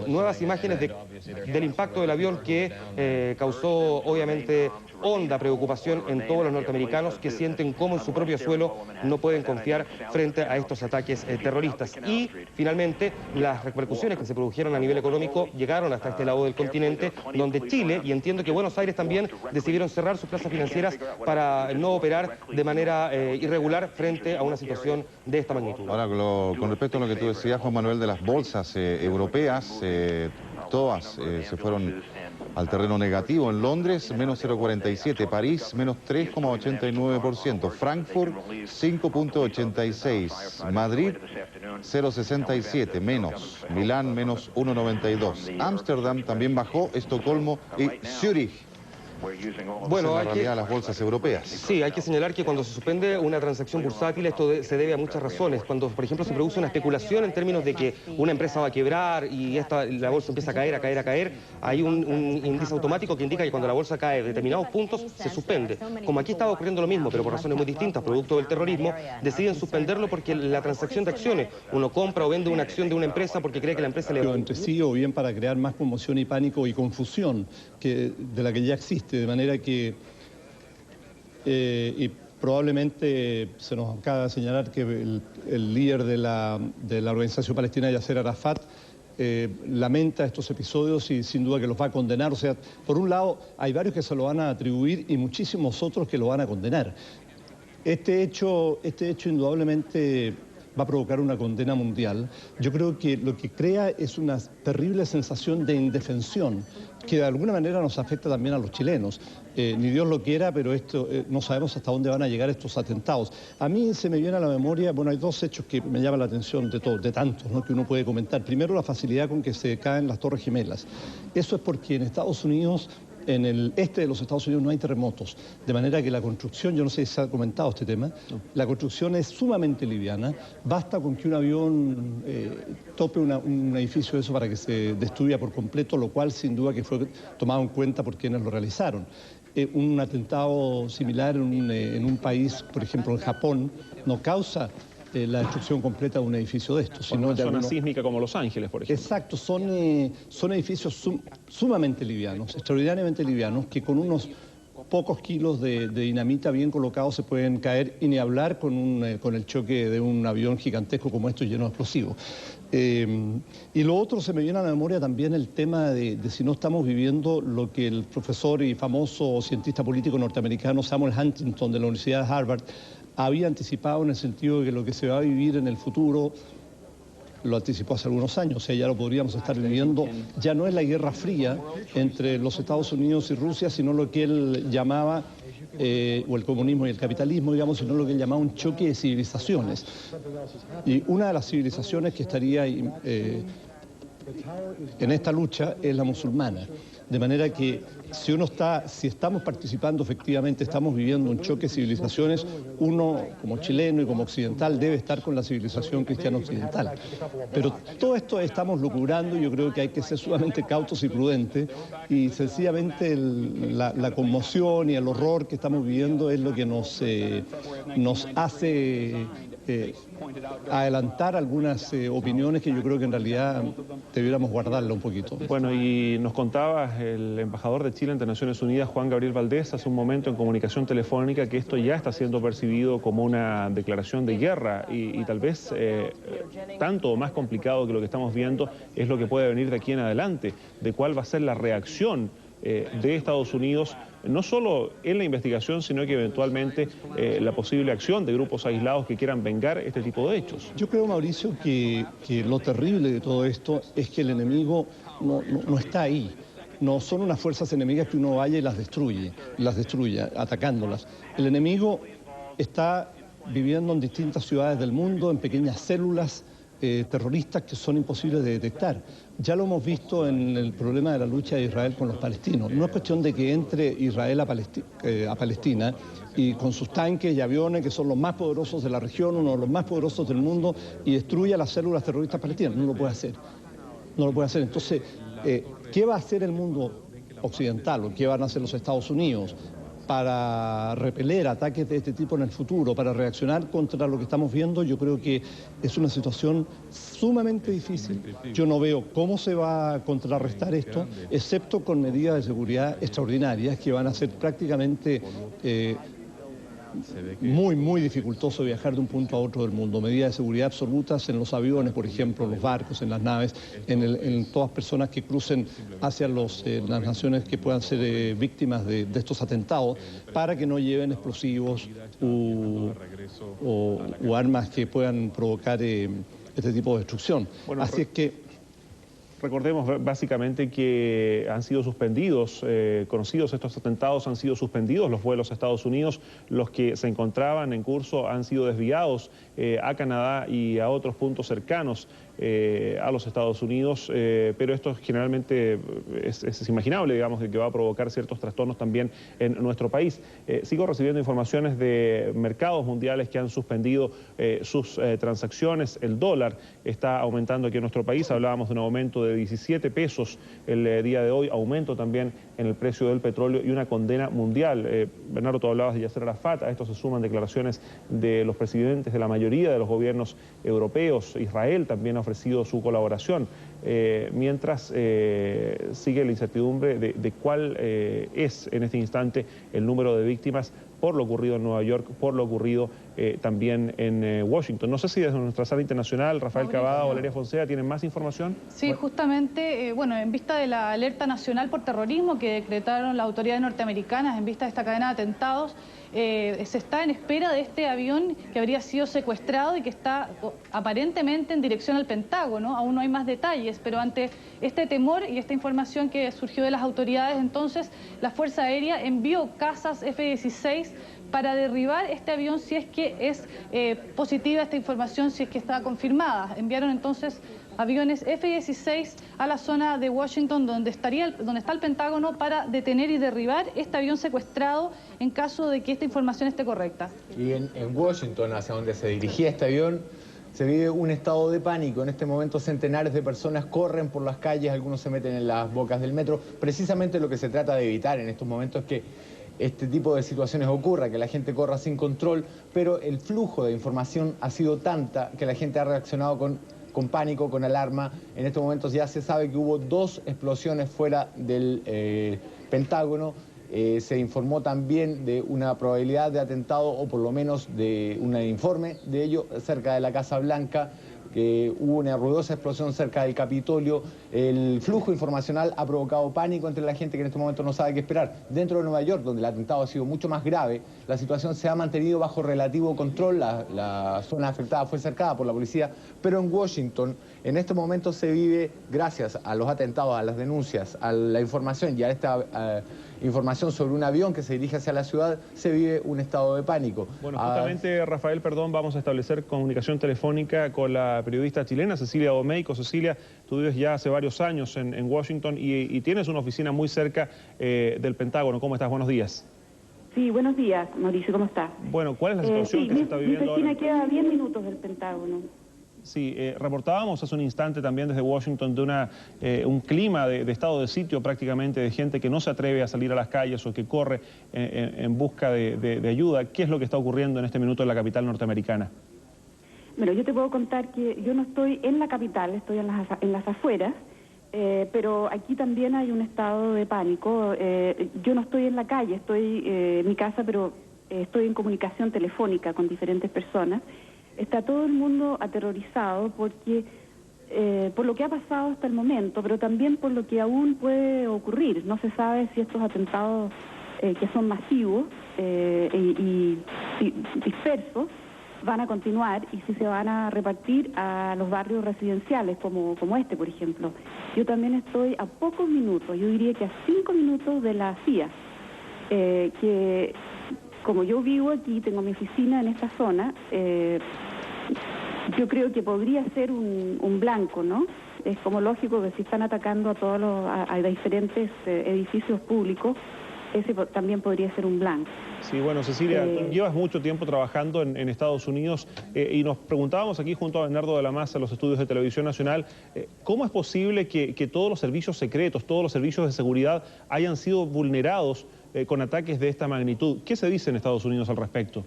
nuevas imágenes del impacto del avión que causó obviamente honda preocupación en todos los norteamericanos que sienten cómo en su propio suelo no pueden confiar frente a estos ataques terroristas. Y finalmente las repercusiones que se produjeron a nivel económico llegaron hasta este lado del continente, donde Chile, y entiendo que Buenos Aires también, decidieron cerrar sus plazas financieras para no operar de manera irregular frente a una situación de esta magnitud. Ahora, con respecto a lo que tú decías, Juan Manuel, de las bolsas europeas, todas se fueron al terreno negativo. En Londres, menos 0,47. París, menos 3,89%. Frankfurt, 5,86. Madrid, 0,67, menos. Milán, menos 1,92. Ámsterdam también bajó. Estocolmo y Zúrich. Bueno, en realidad las bolsas europeas. Sí, hay que señalar que cuando se suspende una transacción bursátil esto se debe a muchas razones. Cuando, por ejemplo, se produce una especulación en términos de que una empresa va a quebrar y la bolsa empieza a caer, hay un índice automático que indica que cuando la bolsa cae de determinados puntos se suspende. Como aquí estaba ocurriendo lo mismo, pero por razones muy distintas, producto del terrorismo, deciden suspenderlo porque la transacción de acciones, uno compra o vende una acción de una empresa porque cree que la empresa le va a... entre sí o bien para crear más conmoción y pánico y confusión de la que ya existe. De manera que, y probablemente se nos acaba de señalar que el líder de la organización palestina, Yasser Arafat, lamenta estos episodios y sin duda que los va a condenar. O sea, por un lado hay varios que se lo van a atribuir y muchísimos otros que lo van a condenar. Este hecho indudablemente va a provocar una condena mundial. Yo creo que lo que crea es una terrible sensación de indefensión que de alguna manera nos afecta también a los chilenos. Ni Dios lo quiera, pero no sabemos hasta dónde van a llegar estos atentados. A mí se me viene a la memoria, bueno, hay dos hechos que me llaman la atención de tantos, ¿no?, que uno puede comentar. Primero, la facilidad con que se caen las Torres Gemelas. Eso es porque en Estados Unidos, en el este de los Estados Unidos no hay terremotos, de manera que la construcción, yo no sé si se ha comentado este tema, la construcción es sumamente liviana, basta con que un avión tope un edificio de eso para que se destruya por completo, lo cual sin duda que fue tomado en cuenta por quienes lo realizaron. Un atentado similar en un país, por ejemplo en Japón, no causa la destrucción completa de un edificio de estos. Sino una zona sísmica como Los Ángeles, por ejemplo. Exacto, son edificios sumamente livianos, extraordinariamente livianos, que con unos pocos kilos de dinamita bien colocados se pueden caer, y ni hablar con el choque de un avión gigantesco como estos lleno de explosivos. Y lo otro, se me viene a la memoria también el tema de si no estamos viviendo lo que el profesor y famoso cientista político norteamericano Samuel Huntington de la Universidad de Harvard había anticipado, en el sentido de que lo que se va a vivir en el futuro lo anticipó hace algunos años, o sea, ya lo podríamos estar viviendo. Ya no es la Guerra Fría entre los Estados Unidos y Rusia, sino lo que él llamaba, o el comunismo y el capitalismo, digamos, sino lo que él llamaba un choque de civilizaciones. Y una de las civilizaciones que estaría en esta lucha es la musulmana. De manera que si estamos participando efectivamente, estamos viviendo un choque de civilizaciones, uno como chileno y como occidental debe estar con la civilización cristiana occidental. Pero todo esto estamos lucubrando y yo creo que hay que ser sumamente cautos y prudentes, y sencillamente la conmoción y el horror que estamos viviendo es lo que nos hace adelantar algunas opiniones que yo creo que en realidad debiéramos guardarla un poquito. Bueno, y nos contaba el embajador de Chile ante Naciones Unidas, Juan Gabriel Valdés, hace un momento en comunicación telefónica, que esto ya está siendo percibido como una declaración de guerra y tal vez tanto o más complicado que lo que estamos viendo es lo que puede venir de aquí en adelante, de cuál va a ser la reacción de Estados Unidos, no solo en la investigación, sino que eventualmente la posible acción de grupos aislados que quieran vengar este tipo de hechos. Yo creo, Mauricio, que lo terrible de todo esto es que el enemigo no está ahí. No son unas fuerzas enemigas que uno vaya y las destruya, atacándolas. El enemigo está viviendo en distintas ciudades del mundo, en pequeñas células terroristas que son imposibles de detectar. Ya lo hemos visto en el problema de la lucha de Israel con los palestinos. No es cuestión de que entre Israel a Palestina y con sus tanques y aviones, que son los más poderosos de la región, uno de los más poderosos del mundo, y destruya las células terroristas palestinas. No lo puede hacer. No lo puede hacer. Entonces, ¿qué va a hacer el mundo occidental o qué van a hacer los Estados Unidos? para repeler ataques de este tipo en el futuro, para reaccionar contra lo que estamos viendo, yo creo que es una situación sumamente difícil. Yo no veo cómo se va a contrarrestar esto, excepto con medidas de seguridad extraordinarias que van a ser prácticamente muy dificultoso viajar de un punto a otro del mundo. Medidas de seguridad absolutas en los aviones, por ejemplo, los barcos, en las naves, en todas personas que crucen hacia las naciones que puedan ser víctimas de estos atentados, para que no lleven explosivos o armas que puedan provocar este tipo de destrucción. Bueno, así es que... Recordemos básicamente que han sido suspendidos, conocidos estos atentados, han sido suspendidos los vuelos a Estados Unidos, los que se encontraban en curso han sido desviados a Canadá y a otros puntos cercanos a los Estados Unidos, pero esto generalmente es imaginable, digamos, que va a provocar ciertos trastornos también en nuestro país. Sigo recibiendo informaciones de mercados mundiales que han suspendido sus transacciones. El dólar está aumentando aquí en nuestro país, hablábamos de un aumento de 17 pesos el día de hoy, aumento también en el precio del petróleo y una condena mundial. Bernardo, tú hablabas de Yasser Arafat, a esto se suman declaraciones de los presidentes de la mayoría de los gobiernos europeos. Israel también ha ofrecido su colaboración, mientras sigue la incertidumbre de cuál es en este instante el número de víctimas por lo ocurrido en Nueva York, por lo ocurrido también en Washington. No sé si desde nuestra sala internacional, Rafael Cavada o Valeria Fonseca, ¿tienen más información? Sí, justamente, bueno, en vista de la alerta nacional por terrorismo que decretaron las autoridades norteamericanas en vista de esta cadena de atentados, se está en espera de este avión que habría sido secuestrado y que está aparentemente en dirección al Pentágono. Aún no hay más detalles, pero ante este temor y esta información que surgió de las autoridades, entonces la Fuerza Aérea envió cazas F-16 para derribar este avión si es que es positiva esta información, si es que está confirmada. Enviaron entonces aviones F-16 a la zona de Washington donde está el Pentágono para detener y derribar este avión secuestrado en caso de que esta información esté correcta. Y en Washington, hacia donde se dirigía este avión, se vive un estado de pánico. En este momento centenares de personas corren por las calles, algunos se meten en las bocas del metro. Precisamente lo que se trata de evitar en estos momentos es que este tipo de situaciones ocurra, que la gente corra sin control, pero el flujo de información ha sido tanta que la gente ha reaccionado con pánico, con alarma. En estos momentos ya se sabe que hubo 2 explosiones fuera del Pentágono. Se informó también de una probabilidad de atentado, o por lo menos de un informe de ello, cerca de la Casa Blanca. Hubo una ruidosa explosión cerca del Capitolio. El flujo informacional ha provocado pánico entre la gente que en este momento no sabe qué esperar. Dentro de Nueva York, donde el atentado ha sido mucho más grave, la situación se ha mantenido bajo relativo control. La zona afectada fue cercada por la policía, pero en Washington en este momento se vive, gracias a los atentados, a las denuncias, a la información y a esta información sobre un avión que se dirige hacia la ciudad, se vive un estado de pánico. Bueno, justamente, Rafael, perdón, vamos a establecer comunicación telefónica con la periodista chilena Cecilia Domeyko. Cecilia, tú vives ya hace varios años en Washington y tienes una oficina muy cerca del Pentágono. ¿Cómo estás? Buenos días. Sí, buenos días, Mauricio, ¿cómo estás? Bueno, ¿cuál es la situación que se está viviendo ahora? Mi oficina queda a 10 minutos del Pentágono. Sí, reportábamos hace un instante también desde Washington de un clima de estado de sitio prácticamente, de gente que no se atreve a salir a las calles o que corre en busca de ayuda. ¿Qué es lo que está ocurriendo en este minuto en la capital norteamericana? Bueno, yo te puedo contar que yo no estoy en la capital, estoy en las afueras, pero aquí también hay un estado de pánico. Yo no estoy en la calle, estoy en mi casa, pero estoy en comunicación telefónica con diferentes personas. Está todo el mundo aterrorizado porque por lo que ha pasado hasta el momento, pero también por lo que aún puede ocurrir. No se sabe si estos atentados que son masivos y dispersos van a continuar y si se van a repartir a los barrios residenciales como este, por ejemplo. Yo también estoy a pocos minutos, yo diría que a 5 minutos de la CIA, que como yo vivo aquí, tengo mi oficina en esta zona, yo creo que podría ser un blanco, ¿no? Es como lógico que si están atacando a diferentes edificios públicos, ese también podría ser un blanco. Sí, bueno, Cecilia, tú llevas mucho tiempo trabajando en Estados Unidos y nos preguntábamos aquí junto a Bernardo de la Maza en los estudios de Televisión Nacional, ¿cómo es posible que todos los servicios secretos, todos los servicios de seguridad hayan sido vulnerados con ataques de esta magnitud. ¿Qué se dice en Estados Unidos al respecto?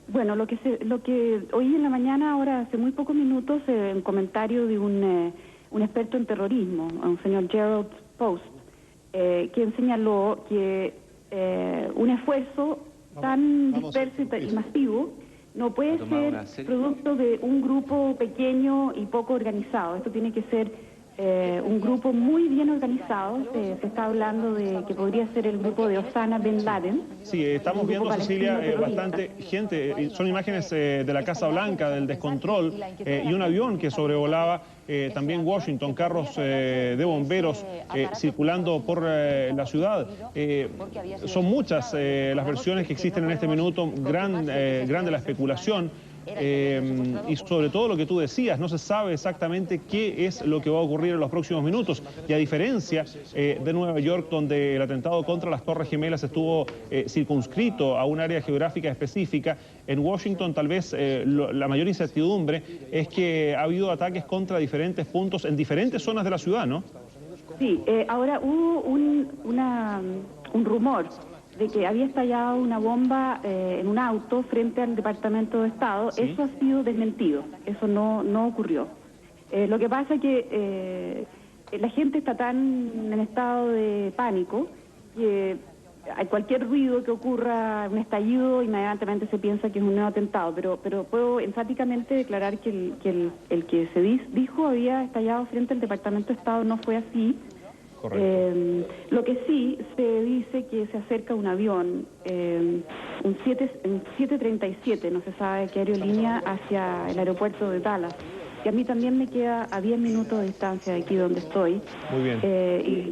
Bueno, lo que oí en la mañana, ahora hace muy pocos minutos, un comentario de un experto en terrorismo, un señor Gerald Post, quien señaló que un esfuerzo tan disperso y masivo no puede ser producto de un grupo pequeño y poco organizado. Esto tiene que ser un grupo muy bien organizado. Se está hablando de que podría ser el grupo de Osama Bin Laden. Sí, estamos viendo, Cecilia, bastante gente. Son imágenes de la Casa Blanca, del descontrol, y un avión que sobrevolaba también Washington, carros de bomberos circulando por la ciudad. Son muchas las versiones que existen en este minuto, grande la especulación. Y sobre todo lo que tú decías, no se sabe exactamente qué es lo que va a ocurrir en los próximos minutos. Y a diferencia de Nueva York, donde el atentado contra las Torres Gemelas estuvo circunscrito a un área geográfica específica, en Washington tal vez la mayor incertidumbre es que ha habido ataques contra diferentes puntos en diferentes zonas de la ciudad, ¿no? Sí, ahora hubo un rumor de que había estallado una bomba en un auto frente al Departamento de Estado. ¿Sí? Eso ha sido desmentido, eso no ocurrió. Lo que pasa es que la gente está tan en estado de pánico que hay cualquier ruido que ocurra, un estallido, inmediatamente se piensa que es un nuevo atentado, pero puedo enfáticamente declarar que el que se dijo había estallado frente al Departamento de Estado no fue así. Lo que sí se dice que se acerca un avión, un 737, no se sabe qué aerolínea, hacia el aeropuerto de Dallas. Y a mí también me queda a 10 minutos de distancia de aquí donde estoy. Muy bien.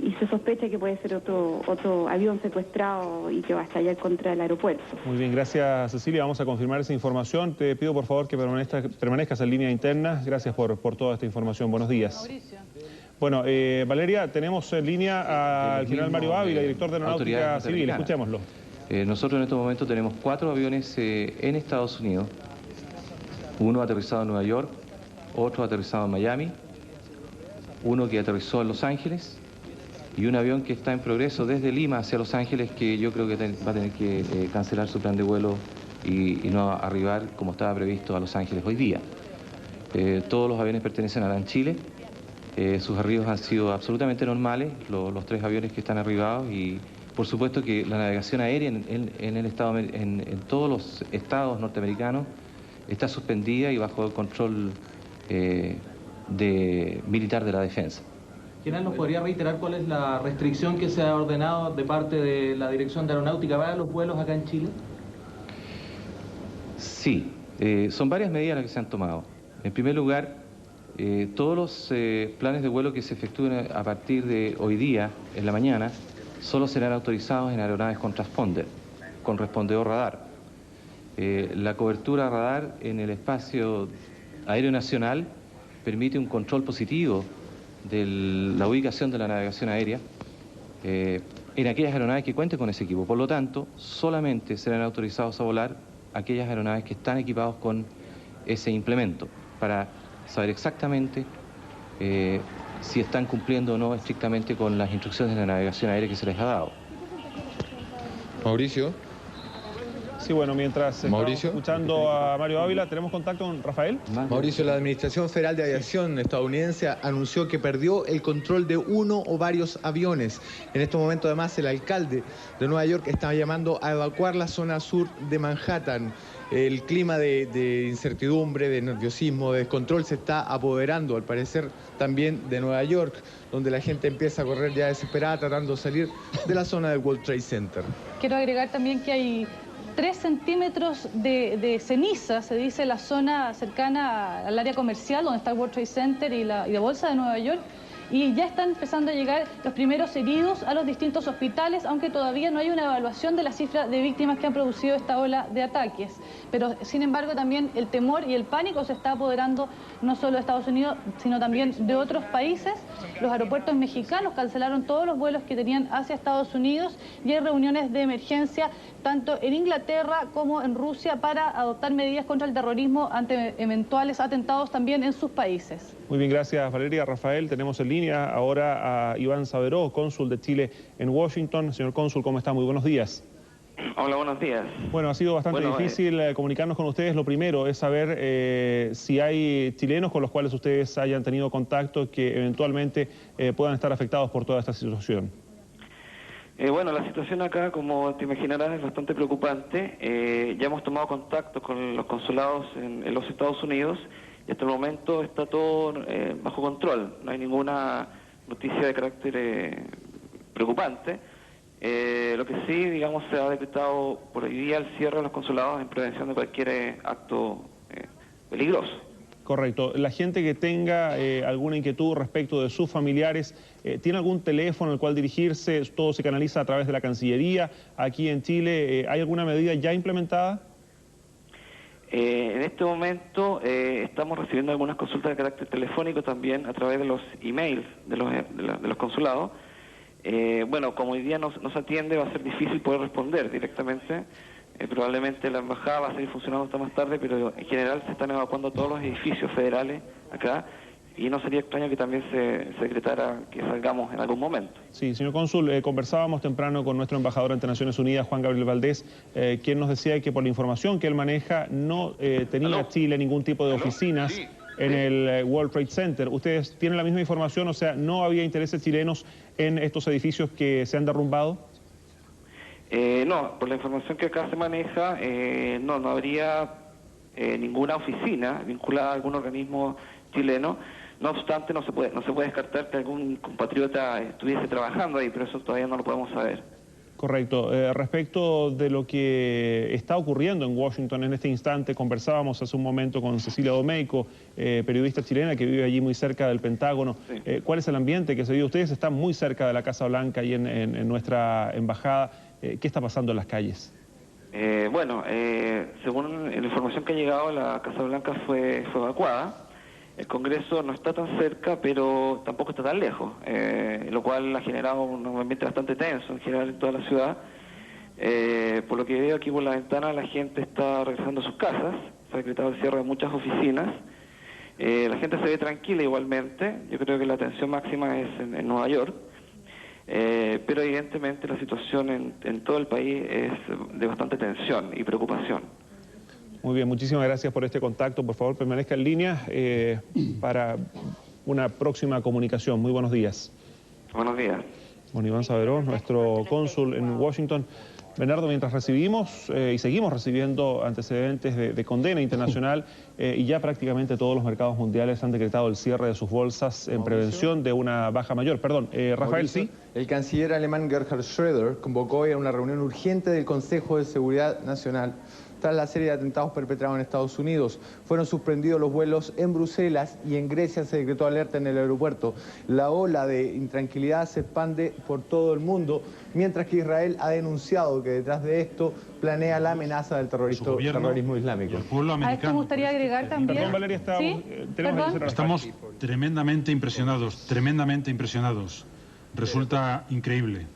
Y se sospecha que puede ser otro avión secuestrado y que va a estallar contra el aeropuerto. Muy bien, gracias Cecilia. Vamos a confirmar esa información. Te pido por favor que permanezcas en línea interna. Gracias por toda esta información. Buenos días. Mauricio. Bueno, Valeria, tenemos en línea al general Mario Ávila, director de Aeronáutica Civil. Escuchémoslo. Nosotros en este momento tenemos 4 aviones en Estados Unidos. Uno aterrizado en Nueva York, otro aterrizado en Miami, uno que aterrizó en Los Ángeles y un avión que está en progreso desde Lima hacia Los Ángeles, que yo creo que va a tener que cancelar su plan de vuelo y no arribar como estaba previsto a Los Ángeles hoy día. Todos los aviones pertenecen a LAN Chile. Sus arribos han sido absolutamente normales, los 3 aviones que están arribados, y por supuesto que la navegación aérea en todos los estados norteamericanos está suspendida y bajo el control militar de la defensa. General, ¿nos podría reiterar cuál es la restricción que se ha ordenado de parte de la Dirección de Aeronáutica para los vuelos acá en Chile? Sí, son varias medidas las que se han tomado. En primer lugar, todos los planes de vuelo que se efectúen a partir de hoy día, en la mañana, solo serán autorizados en aeronaves con transponder, con respondedor radar. La cobertura radar en el espacio aéreo nacional permite un control positivo de la ubicación de la navegación aérea en aquellas aeronaves que cuenten con ese equipo. Por lo tanto, solamente serán autorizados a volar aquellas aeronaves que están equipados con ese implemento, para saber exactamente si están cumpliendo o no estrictamente con las instrucciones de la navegación aérea que se les ha dado. Mauricio. Sí, bueno, mientras estamos escuchando a Mario Ávila, ¿tenemos contacto con Rafael? Mauricio, la Administración Federal de Aviación estadounidense anunció que perdió el control de uno o varios aviones. En este momento, además, el alcalde de Nueva York está llamando a evacuar la zona sur de Manhattan. El clima de incertidumbre, de nerviosismo, de descontrol se está apoderando, al parecer, también de Nueva York, donde la gente empieza a correr ya desesperada tratando de salir de la zona del World Trade Center. Quiero agregar también que hay 3 centímetros de ceniza, se dice, la zona cercana al área comercial donde está el World Trade Center y la Bolsa de Nueva York, y ya están empezando a llegar los primeros heridos a los distintos hospitales, aunque todavía no hay una evaluación de la cifra de víctimas que han producido esta ola de ataques. Pero, sin embargo, también el temor y el pánico se está apoderando no solo de Estados Unidos, sino también de otros países. Los aeropuertos mexicanos cancelaron todos los vuelos que tenían hacia Estados Unidos y hay reuniones de emergencia tanto en Inglaterra como en Rusia para adoptar medidas contra el terrorismo ante eventuales atentados también en sus países. Muy bien, gracias Valeria. Rafael, tenemos en línea ahora a Iván Saveró, cónsul de Chile en Washington. Señor cónsul, ¿cómo está? Muy buenos días. Hola, buenos días. Bueno, ha sido bastante difícil comunicarnos con ustedes. Lo primero es saber si hay chilenos con los cuales ustedes hayan tenido contacto que eventualmente puedan estar afectados por toda esta situación. Bueno, la situación acá, como te imaginarás, es bastante preocupante. Ya hemos tomado contacto con los consulados en los Estados Unidos y hasta el momento está todo bajo control. No hay ninguna noticia de carácter preocupante. Lo que sí, digamos, se ha decretado por hoy día el cierre de los consulados en prevención de cualquier acto peligroso. Correcto. La gente que tenga alguna inquietud respecto de sus familiares, ¿tiene algún teléfono al cual dirigirse? ¿Todo se canaliza a través de la Cancillería? Aquí en Chile, ¿hay alguna medida ya implementada? En este momento estamos recibiendo algunas consultas de carácter telefónico también a través de los emails de los consulados. Bueno, como hoy día no se atiende, va a ser difícil poder responder directamente. Probablemente la embajada va a seguir funcionando hasta más tarde, pero en general se están evacuando todos los edificios federales acá y no sería extraño que también se decretara que salgamos en algún momento. Sí, señor cónsul, conversábamos temprano con nuestro embajador ante Naciones Unidas, Juan Gabriel Valdés, quien nos decía que por la información que él maneja no tenía Chile ningún tipo de oficinas en el World Trade Center. ¿Ustedes tienen la misma información? O sea, ¿no había intereses chilenos en estos edificios que se han derrumbado? No, por la información que acá se maneja, no habría ninguna oficina vinculada a algún organismo chileno. No obstante, no se puede descartar que algún compatriota estuviese trabajando ahí, pero eso todavía no lo podemos saber. Correcto. Respecto de lo que está ocurriendo en Washington en este instante, conversábamos hace un momento con Cecilia Domeyko, periodista chilena que vive allí muy cerca del Pentágono. Sí. ¿Cuál es el ambiente que se vive? Ustedes están muy cerca de la Casa Blanca y en nuestra embajada. ¿Qué está pasando en las calles? Bueno, según la información que ha llegado, la Casa Blanca fue evacuada. El Congreso no está tan cerca, pero tampoco está tan lejos, lo cual ha generado un ambiente bastante tenso en general en toda la ciudad. Por lo que veo aquí por la ventana, la gente está regresando a sus casas. Se ha decretado el cierre de muchas oficinas. La gente se ve tranquila igualmente. Yo creo que la tensión máxima es en Nueva York. Pero evidentemente la situación en todo el país es de bastante tensión y preocupación. Muy bien, muchísimas gracias por este contacto. Por favor, permanezca en línea para una próxima comunicación. Muy buenos días. Buenos días. Bueno, Iván Saveró, nuestro cónsul en Washington. Bernardo, mientras recibimos y seguimos recibiendo antecedentes de condena internacional y ya prácticamente todos los mercados mundiales han decretado el cierre de sus bolsas en prevención de una baja mayor. Perdón, Rafael, ¿sí? El canciller alemán Gerhard Schröder convocó hoy a una reunión urgente del Consejo de Seguridad Nacional tras la serie de atentados perpetrados en Estados Unidos. Fueron suspendidos los vuelos en Bruselas y en Grecia se decretó alerta en el aeropuerto. La ola de intranquilidad se expande por todo el mundo, mientras que Israel ha denunciado que detrás de esto planea la amenaza del terrorismo islámico. A esto me gustaría agregar también... Perdón, Valeria, estamos tremendamente impresionados. Resulta increíble.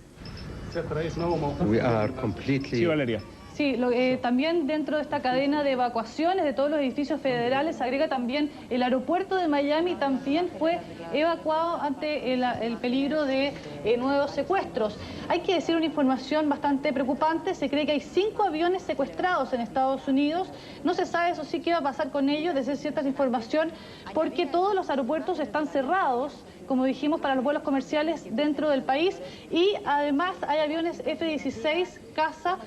Sí, Valeria. Sí, también dentro de esta cadena de evacuaciones de todos los edificios federales se agrega también el aeropuerto de Miami, también fue evacuado ante el peligro de nuevos secuestros. Hay que decir una información bastante preocupante, se cree que hay 5 aviones secuestrados en Estados Unidos, no se sabe eso sí qué va a pasar con ellos, de ser cierta información, porque todos los aeropuertos están cerrados, como dijimos, para los vuelos comerciales dentro del país y además hay aviones F-16 caza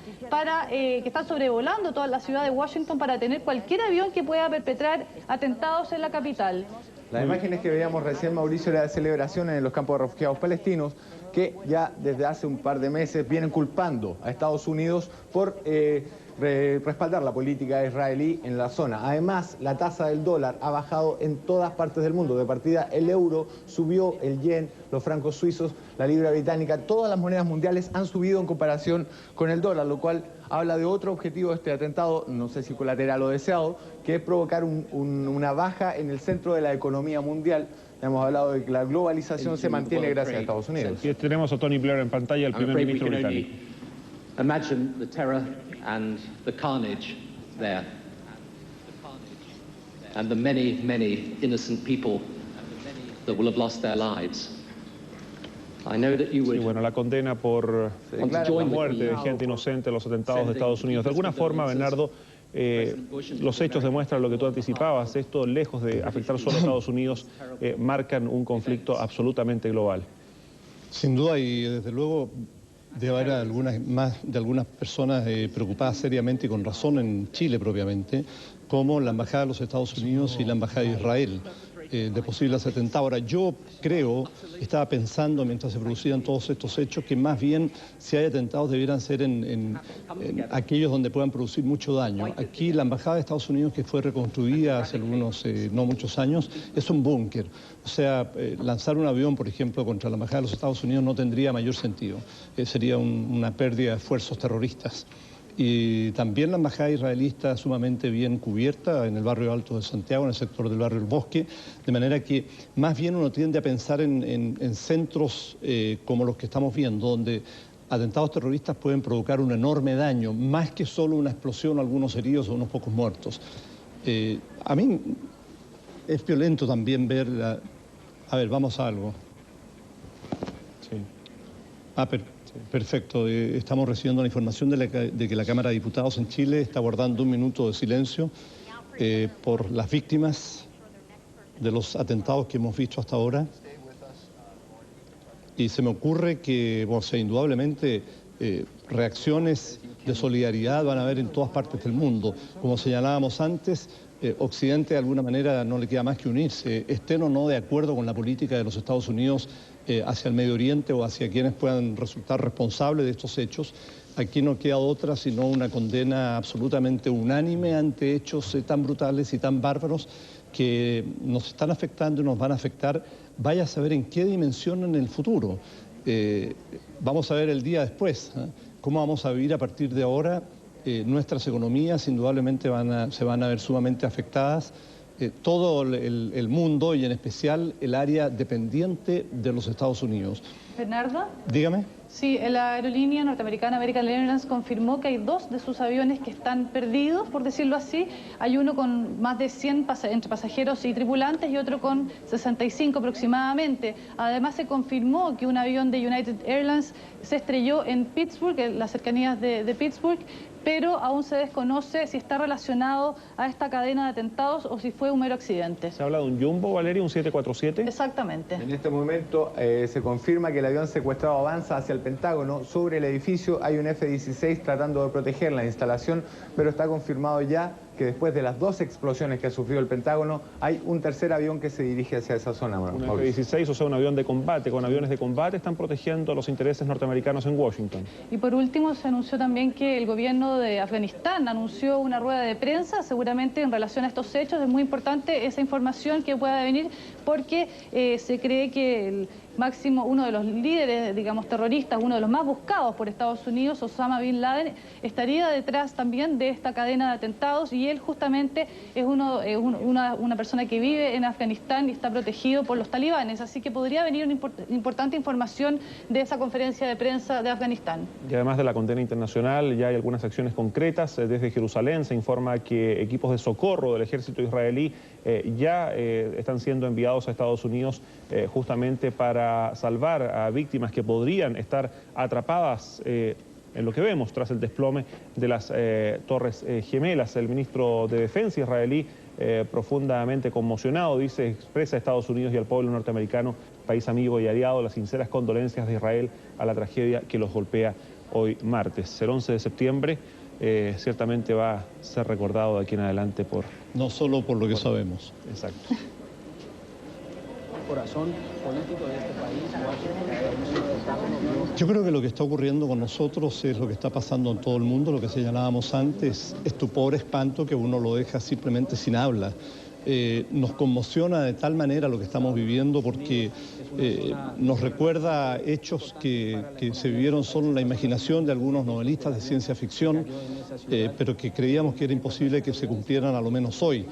que están sobrevolando toda la ciudad de Washington para tener cualquier avión que pueda perpetrar atentados en la capital. Las imágenes que veíamos recién, Mauricio, era de celebraciones en los campos de refugiados palestinos que ya desde hace un par de meses vienen culpando a Estados Unidos por respaldar la política israelí en la zona. Además, la tasa del dólar ha bajado en todas partes del mundo. De partida, el euro subió, el yen, los francos suizos, la libra británica, todas las monedas mundiales han subido en comparación con el dólar, lo cual habla de otro objetivo de este atentado, no sé si colateral o deseado, que es provocar una baja en el centro de la economía mundial. Hemos hablado de que la globalización se mantiene gracias a Estados Unidos. Y tenemos a Tony Blair en pantalla, el primer ministro británico. Imagine the terror and the carnage there, and the many, many innocent people that will have lost their lives. Y bueno, la condena por la muerte de gente inocente en los atentados de Estados Unidos. De alguna forma, Bernardo, los hechos demuestran lo que tú anticipabas. Esto, lejos de afectar solo a Estados Unidos, marcan un conflicto absolutamente global. Sin duda, y desde luego debe haber algunas personas preocupadas seriamente y con razón en Chile propiamente, como la Embajada de los Estados Unidos y la Embajada de Israel, de posibles atentados. Ahora, yo estaba pensando mientras se producían todos estos hechos, que más bien si hay atentados debieran ser en aquellos donde puedan producir mucho daño. Aquí la Embajada de Estados Unidos, que fue reconstruida hace algunos, no muchos años, es un búnker. O sea, lanzar un avión, por ejemplo, contra la Embajada de los Estados Unidos no tendría mayor sentido. Sería una pérdida de esfuerzos terroristas. Y también la embajada israelí está sumamente bien cubierta en el barrio Alto de Santiago, en el sector del barrio El Bosque, de manera que más bien uno tiende a pensar en centros como los que estamos viendo, donde atentados terroristas pueden provocar un enorme daño, más que solo una explosión, algunos heridos o unos pocos muertos. A mí es violento también ver... A ver, vamos a algo. Sí. Perfecto. Estamos recibiendo la información de que la Cámara de Diputados en Chile está guardando un minuto de silencio por las víctimas de los atentados que hemos visto hasta ahora. Y se me ocurre que, indudablemente, reacciones de solidaridad van a haber en todas partes del mundo. Como señalábamos antes, Occidente de alguna manera no le queda más que unirse, estén o no de acuerdo con la política de los Estados Unidos hacia el Medio Oriente o hacia quienes puedan resultar responsables de estos hechos. Aquí no queda otra sino una condena absolutamente unánime ante hechos tan brutales y tan bárbaros que nos están afectando y nos van a afectar, vaya a saber en qué dimensión en el futuro. Vamos a ver el día después, cómo vamos a vivir a partir de ahora. Nuestras economías indudablemente se van a ver sumamente afectadas. Todo el mundo y en especial el área dependiente de los Estados Unidos. Bernardo. Dígame. Sí, la aerolínea norteamericana American Airlines confirmó que hay 2 de sus aviones que están perdidos, por decirlo así. Hay uno con más de 100 entre pasajeros y tripulantes y otro con 65 aproximadamente. Además se confirmó que un avión de United Airlines se estrelló en Pittsburgh, en las cercanías de Pittsburgh, pero aún se desconoce si está relacionado a esta cadena de atentados o si fue un mero accidente. ¿Se habla de un Jumbo, Valeria, un 747? Exactamente. En este momento se confirma que el avión secuestrado avanza hacia el Pentágono. Sobre el edificio hay un F-16 tratando de proteger la instalación, pero está confirmado ya que después de las 2 explosiones que ha sufrido el Pentágono, hay un tercer avión que se dirige hacia esa zona. Un F-16, o sea, un avión de combate. Con aviones de combate están protegiendo los intereses norteamericanos en Washington. Y por último, se anunció también que el gobierno de Afganistán anunció una rueda de prensa, seguramente en relación a estos hechos. Es muy importante esa información que pueda venir porque se cree que uno de los líderes, digamos, terroristas, uno de los más buscados por Estados Unidos, Osama Bin Laden, estaría detrás también de esta cadena de atentados y él justamente es una persona que vive en Afganistán y está protegido por los talibanes, así que podría venir una importante información de esa conferencia de prensa de Afganistán. Y además de la condena internacional, ya hay algunas acciones concretas. Desde Jerusalén se informa que equipos de socorro del ejército israelí ya están siendo enviados a Estados Unidos justamente para salvar a víctimas que podrían estar atrapadas en lo que vemos tras el desplome de las Torres Gemelas. El ministro de Defensa israelí, profundamente conmocionado, expresa a Estados Unidos y al pueblo norteamericano, país amigo y aliado, las sinceras condolencias de Israel a la tragedia que los golpea hoy martes. El 11 de septiembre ciertamente va a ser recordado de aquí en adelante por... No solo por lo que sabemos. Exacto. Corazón político de este país. Yo creo que lo que está ocurriendo con nosotros es lo que está pasando en todo el mundo, lo que señalábamos antes, estupor, espanto, que uno lo deja simplemente sin habla. Nos conmociona de tal manera lo que estamos viviendo porque nos recuerda hechos que se vivieron solo en la imaginación de algunos novelistas de ciencia ficción, pero que creíamos que era imposible que se cumplieran a lo menos hoy.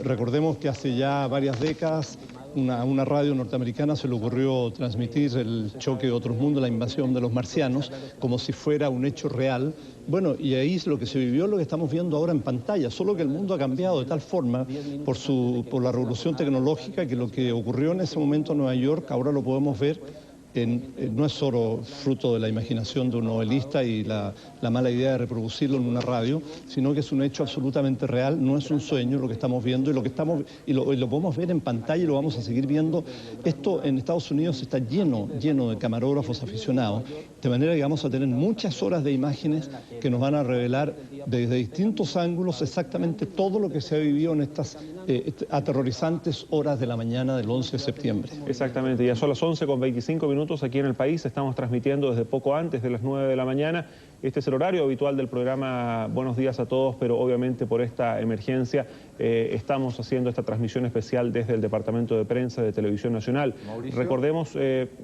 Recordemos que hace ya varias décadas una radio norteamericana se le ocurrió transmitir el choque de otros mundos, la invasión de los marcianos, como si fuera un hecho real. Bueno, y ahí es lo que se vivió, lo que estamos viendo ahora en pantalla, solo que el mundo ha cambiado de tal forma por la revolución tecnológica que lo que ocurrió en ese momento en Nueva York ahora lo podemos ver. No es solo fruto de la imaginación de un novelista y la mala idea de reproducirlo en una radio, sino que es un hecho absolutamente real, no es un sueño lo que estamos viendo y lo podemos ver en pantalla y lo vamos a seguir viendo. Esto en Estados Unidos está lleno de camarógrafos aficionados, de manera que vamos a tener muchas horas de imágenes que nos van a revelar desde distintos ángulos exactamente todo lo que se ha vivido en estas aterrorizantes horas de la mañana del 11 de septiembre. Exactamente, ya son las 11:25 minutos aquí en el país, estamos transmitiendo desde poco antes de las 9 de la mañana. Este es el horario habitual del programa Buenos Días a Todos, pero obviamente por esta emergencia estamos haciendo esta transmisión especial desde el Departamento de Prensa de Televisión Nacional. Mauricio. Recordemos,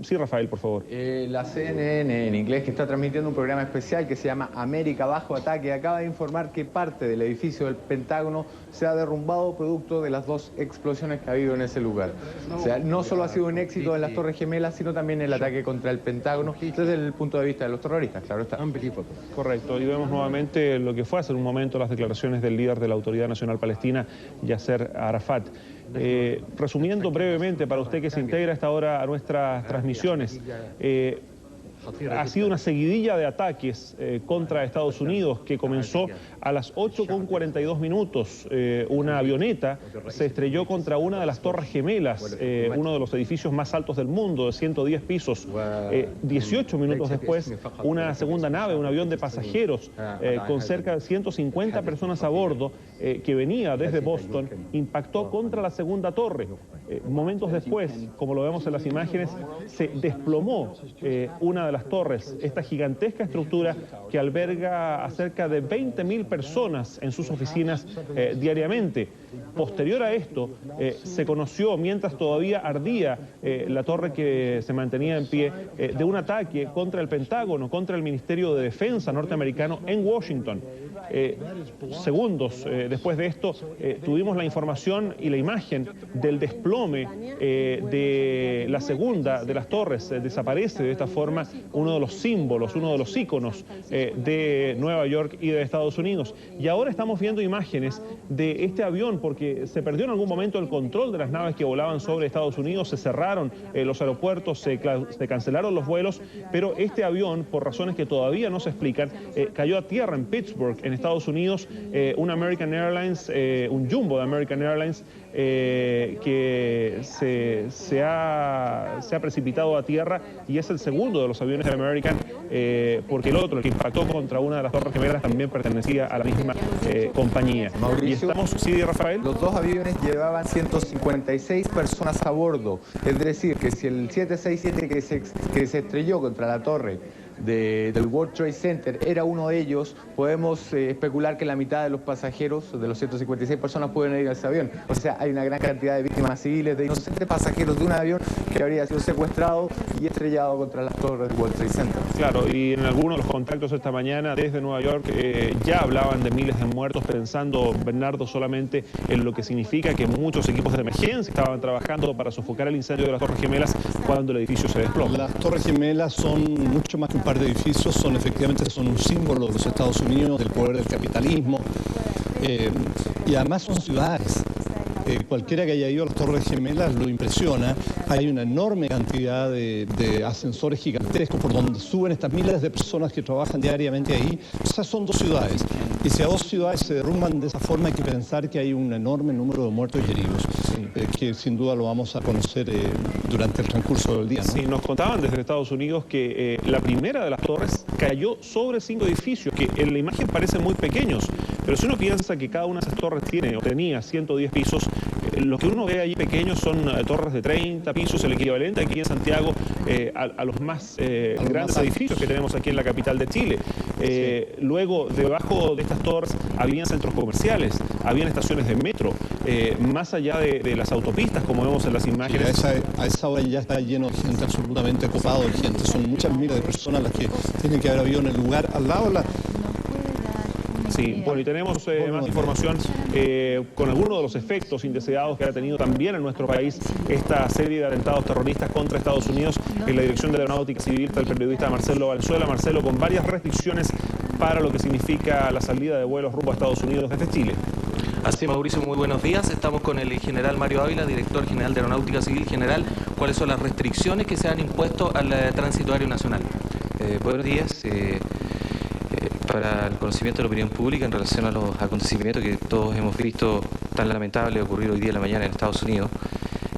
sí, Rafael, por favor. La CNN en inglés, que está transmitiendo un programa especial que se llama América Bajo Ataque, acaba de informar que parte del edificio del Pentágono se ha derrumbado producto de las dos explosiones que ha habido en ese lugar. O sea, no solo ha sido un éxito en las Torres Gemelas, sino también el ataque contra el Pentágono, desde el punto de vista de los terroristas, claro está. Correcto, y vemos nuevamente lo que fue hace un momento las declaraciones del líder de la Autoridad Nacional Palestina, Yasser Arafat. Resumiendo brevemente, para usted que se integra a esta hora a nuestras transmisiones, ha sido una seguidilla de ataques contra Estados Unidos que comenzó a las 8:42 minutos. Una avioneta se estrelló contra una de las Torres Gemelas, uno de los edificios más altos del mundo, de 110 pisos. 18 minutos después, una segunda nave, un avión de pasajeros con cerca de 150 personas a bordo, que venía desde Boston, impactó contra la segunda torre. Momentos después, como lo vemos en las imágenes, se desplomó una de las torres, esta gigantesca estructura que alberga a cerca de 20.000 personas en sus oficinas diariamente. Posterior a esto, se conoció, mientras todavía ardía la torre que se mantenía en pie, de un ataque contra el Pentágono, contra el Ministerio de Defensa norteamericano en Washington. Segundos después de esto, tuvimos la información y la imagen del desplome de la segunda de las torres. Desaparece de esta forma uno de los símbolos, uno de los íconos de Nueva York y de Estados Unidos. Y ahora estamos viendo imágenes de este avión, porque se perdió en algún momento el control de las naves que volaban sobre Estados Unidos, se cerraron los aeropuertos, se cancelaron los vuelos, pero este avión, por razones que todavía no se explican, cayó a tierra en Pittsburgh, en Estados Unidos, un American Airlines, un jumbo de American Airlines, que se ha precipitado a tierra, y es el segundo de los aviones de American, porque el otro, el que impactó contra una de las Torres Gemelas, también pertenecía a la misma compañía. Mauricio, y estamos, sí, Rafael. Los dos aviones llevaban 156 personas a bordo, es decir, que si el 767 que se estrelló contra la torre del World Trade Center era uno de ellos, podemos especular que la mitad de los pasajeros, de los 156 personas, pueden ir a ese avión. O sea, hay una gran cantidad de víctimas civiles, de inocentes pasajeros de un avión que habría sido secuestrado y estrellado contra las torres del World Trade Center. Claro, y en algunos de los contactos esta mañana desde Nueva York ya hablaban de miles de muertos, pensando, Bernardo, solamente en lo que significa que muchos equipos de emergencia estaban trabajando para sofocar el incendio de las Torres Gemelas cuando el edificio se desploma. Las Torres Gemelas son mucho más que un par de edificios, son un símbolo de los Estados Unidos, del poder del capitalismo, y además son ciudades. Cualquiera que haya ido a las Torres Gemelas lo impresiona. Hay una enorme cantidad de ascensores gigantescos por donde suben estas miles de personas que trabajan diariamente ahí. O sea, son dos ciudades. Y si a dos ciudades se derrumban de esa forma, hay que pensar que hay un enorme número de muertos y heridos, que sin duda lo vamos a conocer durante el transcurso del día, ¿no? Sí, nos contaban desde Estados Unidos que la primera de las torres cayó sobre 5 edificios, que en la imagen parecen muy pequeños, pero si uno piensa que cada una de esas torres tiene o tenía 110 pisos, lo que uno ve allí pequeños son torres de 30 pisos, el equivalente aquí en Santiago a los más grandes edificios que tenemos aquí en la capital de Chile. Luego, debajo de estas torres habían centros comerciales, habían estaciones de metro, más allá de las autopistas, como vemos en las imágenes. Sí, a esa hora ya está lleno de gente, absolutamente copado de gente. Son muchas miles de personas las que tienen que haber habido en el lugar. Al lado Sí, bueno, y tenemos más información con algunos de los efectos indeseados que ha tenido también en nuestro país esta serie de atentados terroristas contra Estados Unidos en la dirección de la Aeronáutica Civil del periodista Marcelo Valenzuela. Marcelo, con varias restricciones para lo que significa la salida de vuelos rumbo a Estados Unidos desde Chile. Así, Mauricio, muy buenos días. Estamos con el general Mario Ávila, director general de Aeronáutica Civil. General, ¿cuáles son las restricciones que se han impuesto al tránsito aéreo nacional? Buenos días. Para el conocimiento de la opinión pública en relación a los acontecimientos que todos hemos visto tan lamentable ocurrir hoy día en la mañana en Estados Unidos,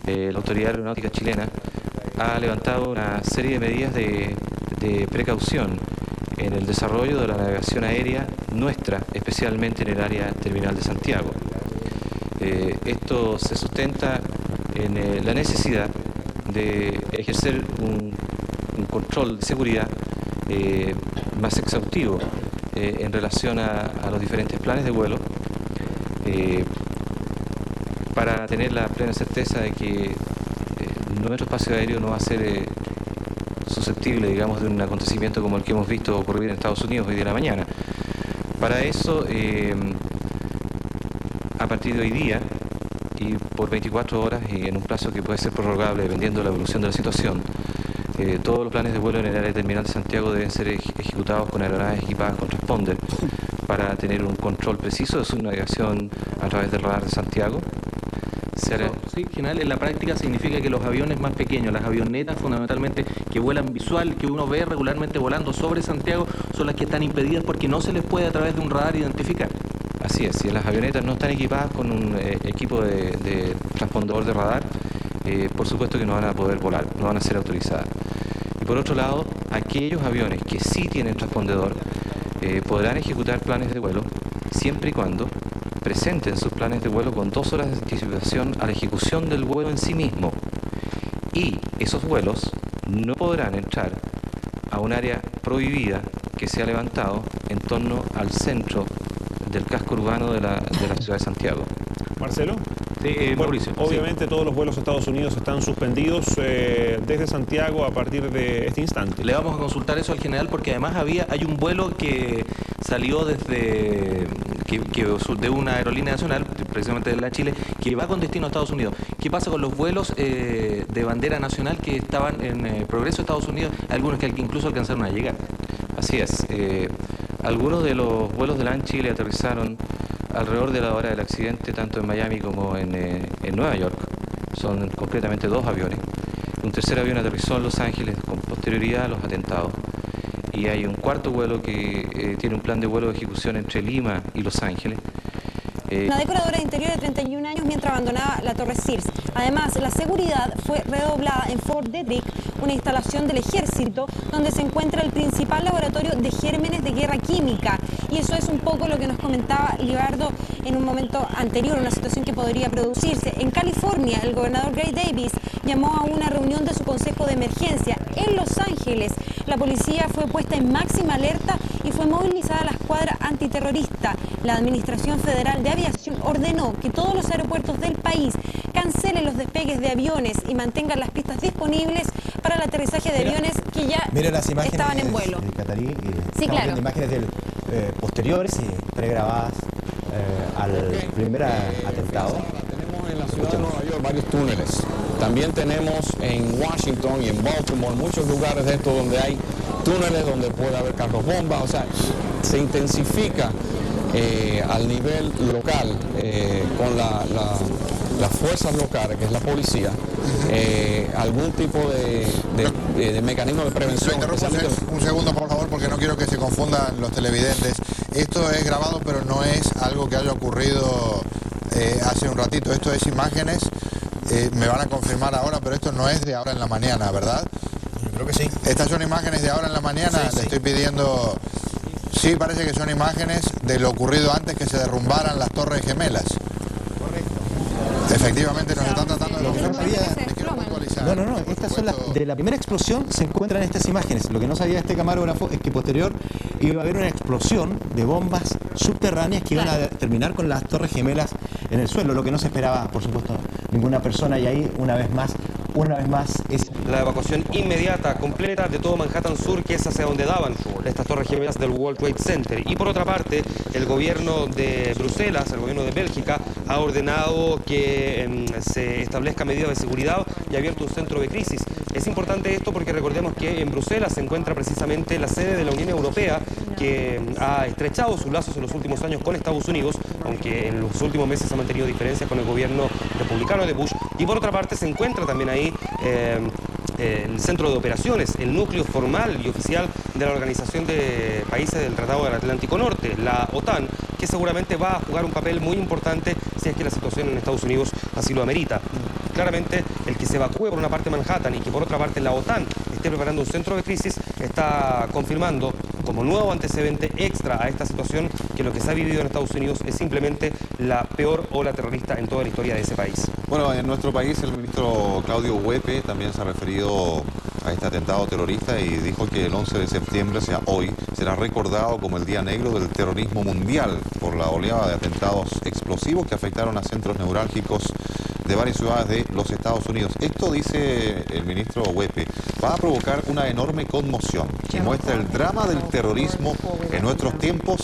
la Autoridad Aeronáutica Chilena ha levantado una serie de medidas de precaución en el desarrollo de la navegación aérea nuestra, especialmente en el área terminal de Santiago. Esto se sustenta en la necesidad de ejercer un control de seguridad más exhaustivo en relación a los diferentes planes de vuelo, para tener la plena certeza de que nuestro espacio aéreo no va a ser susceptible, digamos, de un acontecimiento como el que hemos visto ocurrir en Estados Unidos hoy día en la mañana. Para eso, a partir de hoy día y por 24 horas y en un plazo que puede ser prorrogable dependiendo de la evolución de la situación, todos los planes de vuelo en el área terminal de Santiago deben ser ejecutados con aeronaves equipadas con transponder para tener un control preciso de su navegación a través del radar de Santiago. Sí, general, en la práctica significa que los aviones más pequeños, las avionetas fundamentalmente que vuelan visual, que uno ve regularmente volando sobre Santiago, son las que están impedidas porque no se les puede a través de un radar identificar. Así es, si las avionetas no están equipadas con un equipo de transpondedor de radar, por supuesto que no van a poder volar, no van a ser autorizadas. Y por otro lado, aquellos aviones que sí tienen transpondedor podrán ejecutar planes de vuelo siempre y cuando presenten sus planes de vuelo con 2 horas de anticipación a la ejecución del vuelo en sí mismo. Y esos vuelos no podrán entrar a un área prohibida que se ha levantado en torno al centro del casco urbano de la ciudad de Santiago. Marcelo. Mauricio. Obviamente todos los vuelos a Estados Unidos están suspendidos desde Santiago a partir de este instante. Le vamos a consultar eso al general porque además hay un vuelo que salió desde de una aerolínea nacional, precisamente de la Chile, que va con destino a Estados Unidos. ¿Qué pasa con los vuelos de bandera nacional que estaban en progreso a Estados Unidos, algunos que incluso alcanzaron a llegar? Así es. Algunos de los vuelos de LAN Chile aterrizaron alrededor de la hora del accidente, tanto en Miami como en Nueva York. Son concretamente 2 aviones. Un tercer avión aterrizó en Los Ángeles con posterioridad a los atentados. Y hay un cuarto vuelo que tiene un plan de vuelo de ejecución entre Lima y Los Ángeles. Una decoradora de interior de 31 años mientras abandonaba la Torre Sears. Además, la seguridad fue redoblada en Fort Detrick, una instalación del ejército donde se encuentra el principal laboratorio de gérmenes de guerra química. Y eso es un poco lo que nos comentaba Libardo en un momento anterior, una situación que podría producirse. En California, el gobernador Gray Davis llamó a una reunión de su consejo de emergencia. En Los Ángeles, la policía fue puesta en máxima alerta y fue movilizada la escuadra antiterrorista. La Administración Federal de Aviación ordenó que todos los aeropuertos del país cancelen los despegues de aviones y mantengan las pistas disponibles para el aterrizaje de aviones que ya estaban en vuelo. Catarí, sí, claro. Viendo imágenes posteriores y pregrabadas al primer atentado. Tenemos en la ciudad de Nueva York varios túneles. También tenemos en Washington y en Baltimore muchos lugares de estos donde hay túneles donde puede haber carros bomba. O sea, se intensifica al nivel local con las fuerzas locales, que es la policía, algún tipo de mecanismo de prevención. Un segundo, por favor, porque no quiero que se confundan los televidentes. Esto es grabado, pero no es algo que haya ocurrido hace un ratito. Esto es imágenes, me van a confirmar ahora, pero esto no es de ahora en la mañana, ¿verdad? Yo creo que sí. Estas son imágenes de ahora en la mañana. Sí, Le estoy pidiendo... Sí, parece que son imágenes de lo ocurrido antes que se derrumbaran las Torres Gemelas. Correcto. Efectivamente nos están tratando de... Lo que no sabía... No, estas son de la primera explosión se encuentran estas imágenes. Lo que no sabía este camarógrafo es que posterior iba a haber una explosión de bombas subterráneas que iban a terminar con las Torres Gemelas en el suelo, lo que no se esperaba, por supuesto, ninguna persona, y ahí una vez más una vez más es la evacuación inmediata, completa de todo Manhattan Sur, que es hacia donde daban estas torres gemelas del World Trade Center. Y por otra parte, el gobierno de Bruselas, el gobierno de Bélgica, ha ordenado que se establezca medidas de seguridad y ha abierto un centro de crisis. Es importante esto porque recordemos que en Bruselas se encuentra precisamente la sede de la Unión Europea, que ha estrechado sus lazos en los últimos años con Estados Unidos, aunque en los últimos meses ha mantenido diferencias con el gobierno republicano de Bush. Y por otra parte se encuentra también ahí el centro de operaciones, el núcleo formal y oficial de la Organización de Países del Tratado del Atlántico Norte, la OTAN, que seguramente va a jugar un papel muy importante si es que la situación en Estados Unidos así lo amerita. Claramente, el que se evacúe por una parte Manhattan y que por otra parte la OTAN esté preparando un centro de crisis está confirmando como nuevo antecedente extra a esta situación que lo que se ha vivido en Estados Unidos es simplemente la peor ola terrorista en toda la historia de ese país. Bueno, en nuestro país el ministro Claudio Huepe también se ha referido a este atentado terrorista y dijo que el 11 de septiembre, o sea hoy, será recordado como el día negro del terrorismo mundial por la oleada de atentados explosivos que afectaron a centros neurálgicos de varias ciudades de los Estados Unidos. Esto, dice el ministro Huepe, va a provocar una enorme conmoción y muestra el drama del terrorismo en nuestros tiempos,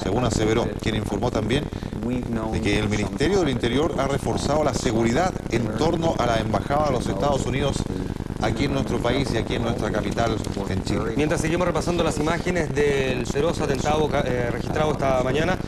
según aseveró, quien informó también de que el Ministerio del Interior ha reforzado la seguridad en torno a la Embajada de los Estados Unidos aquí en nuestro país y aquí en nuestra capital, en Chile. Mientras seguimos repasando las imágenes del feroz atentado registrado esta mañana,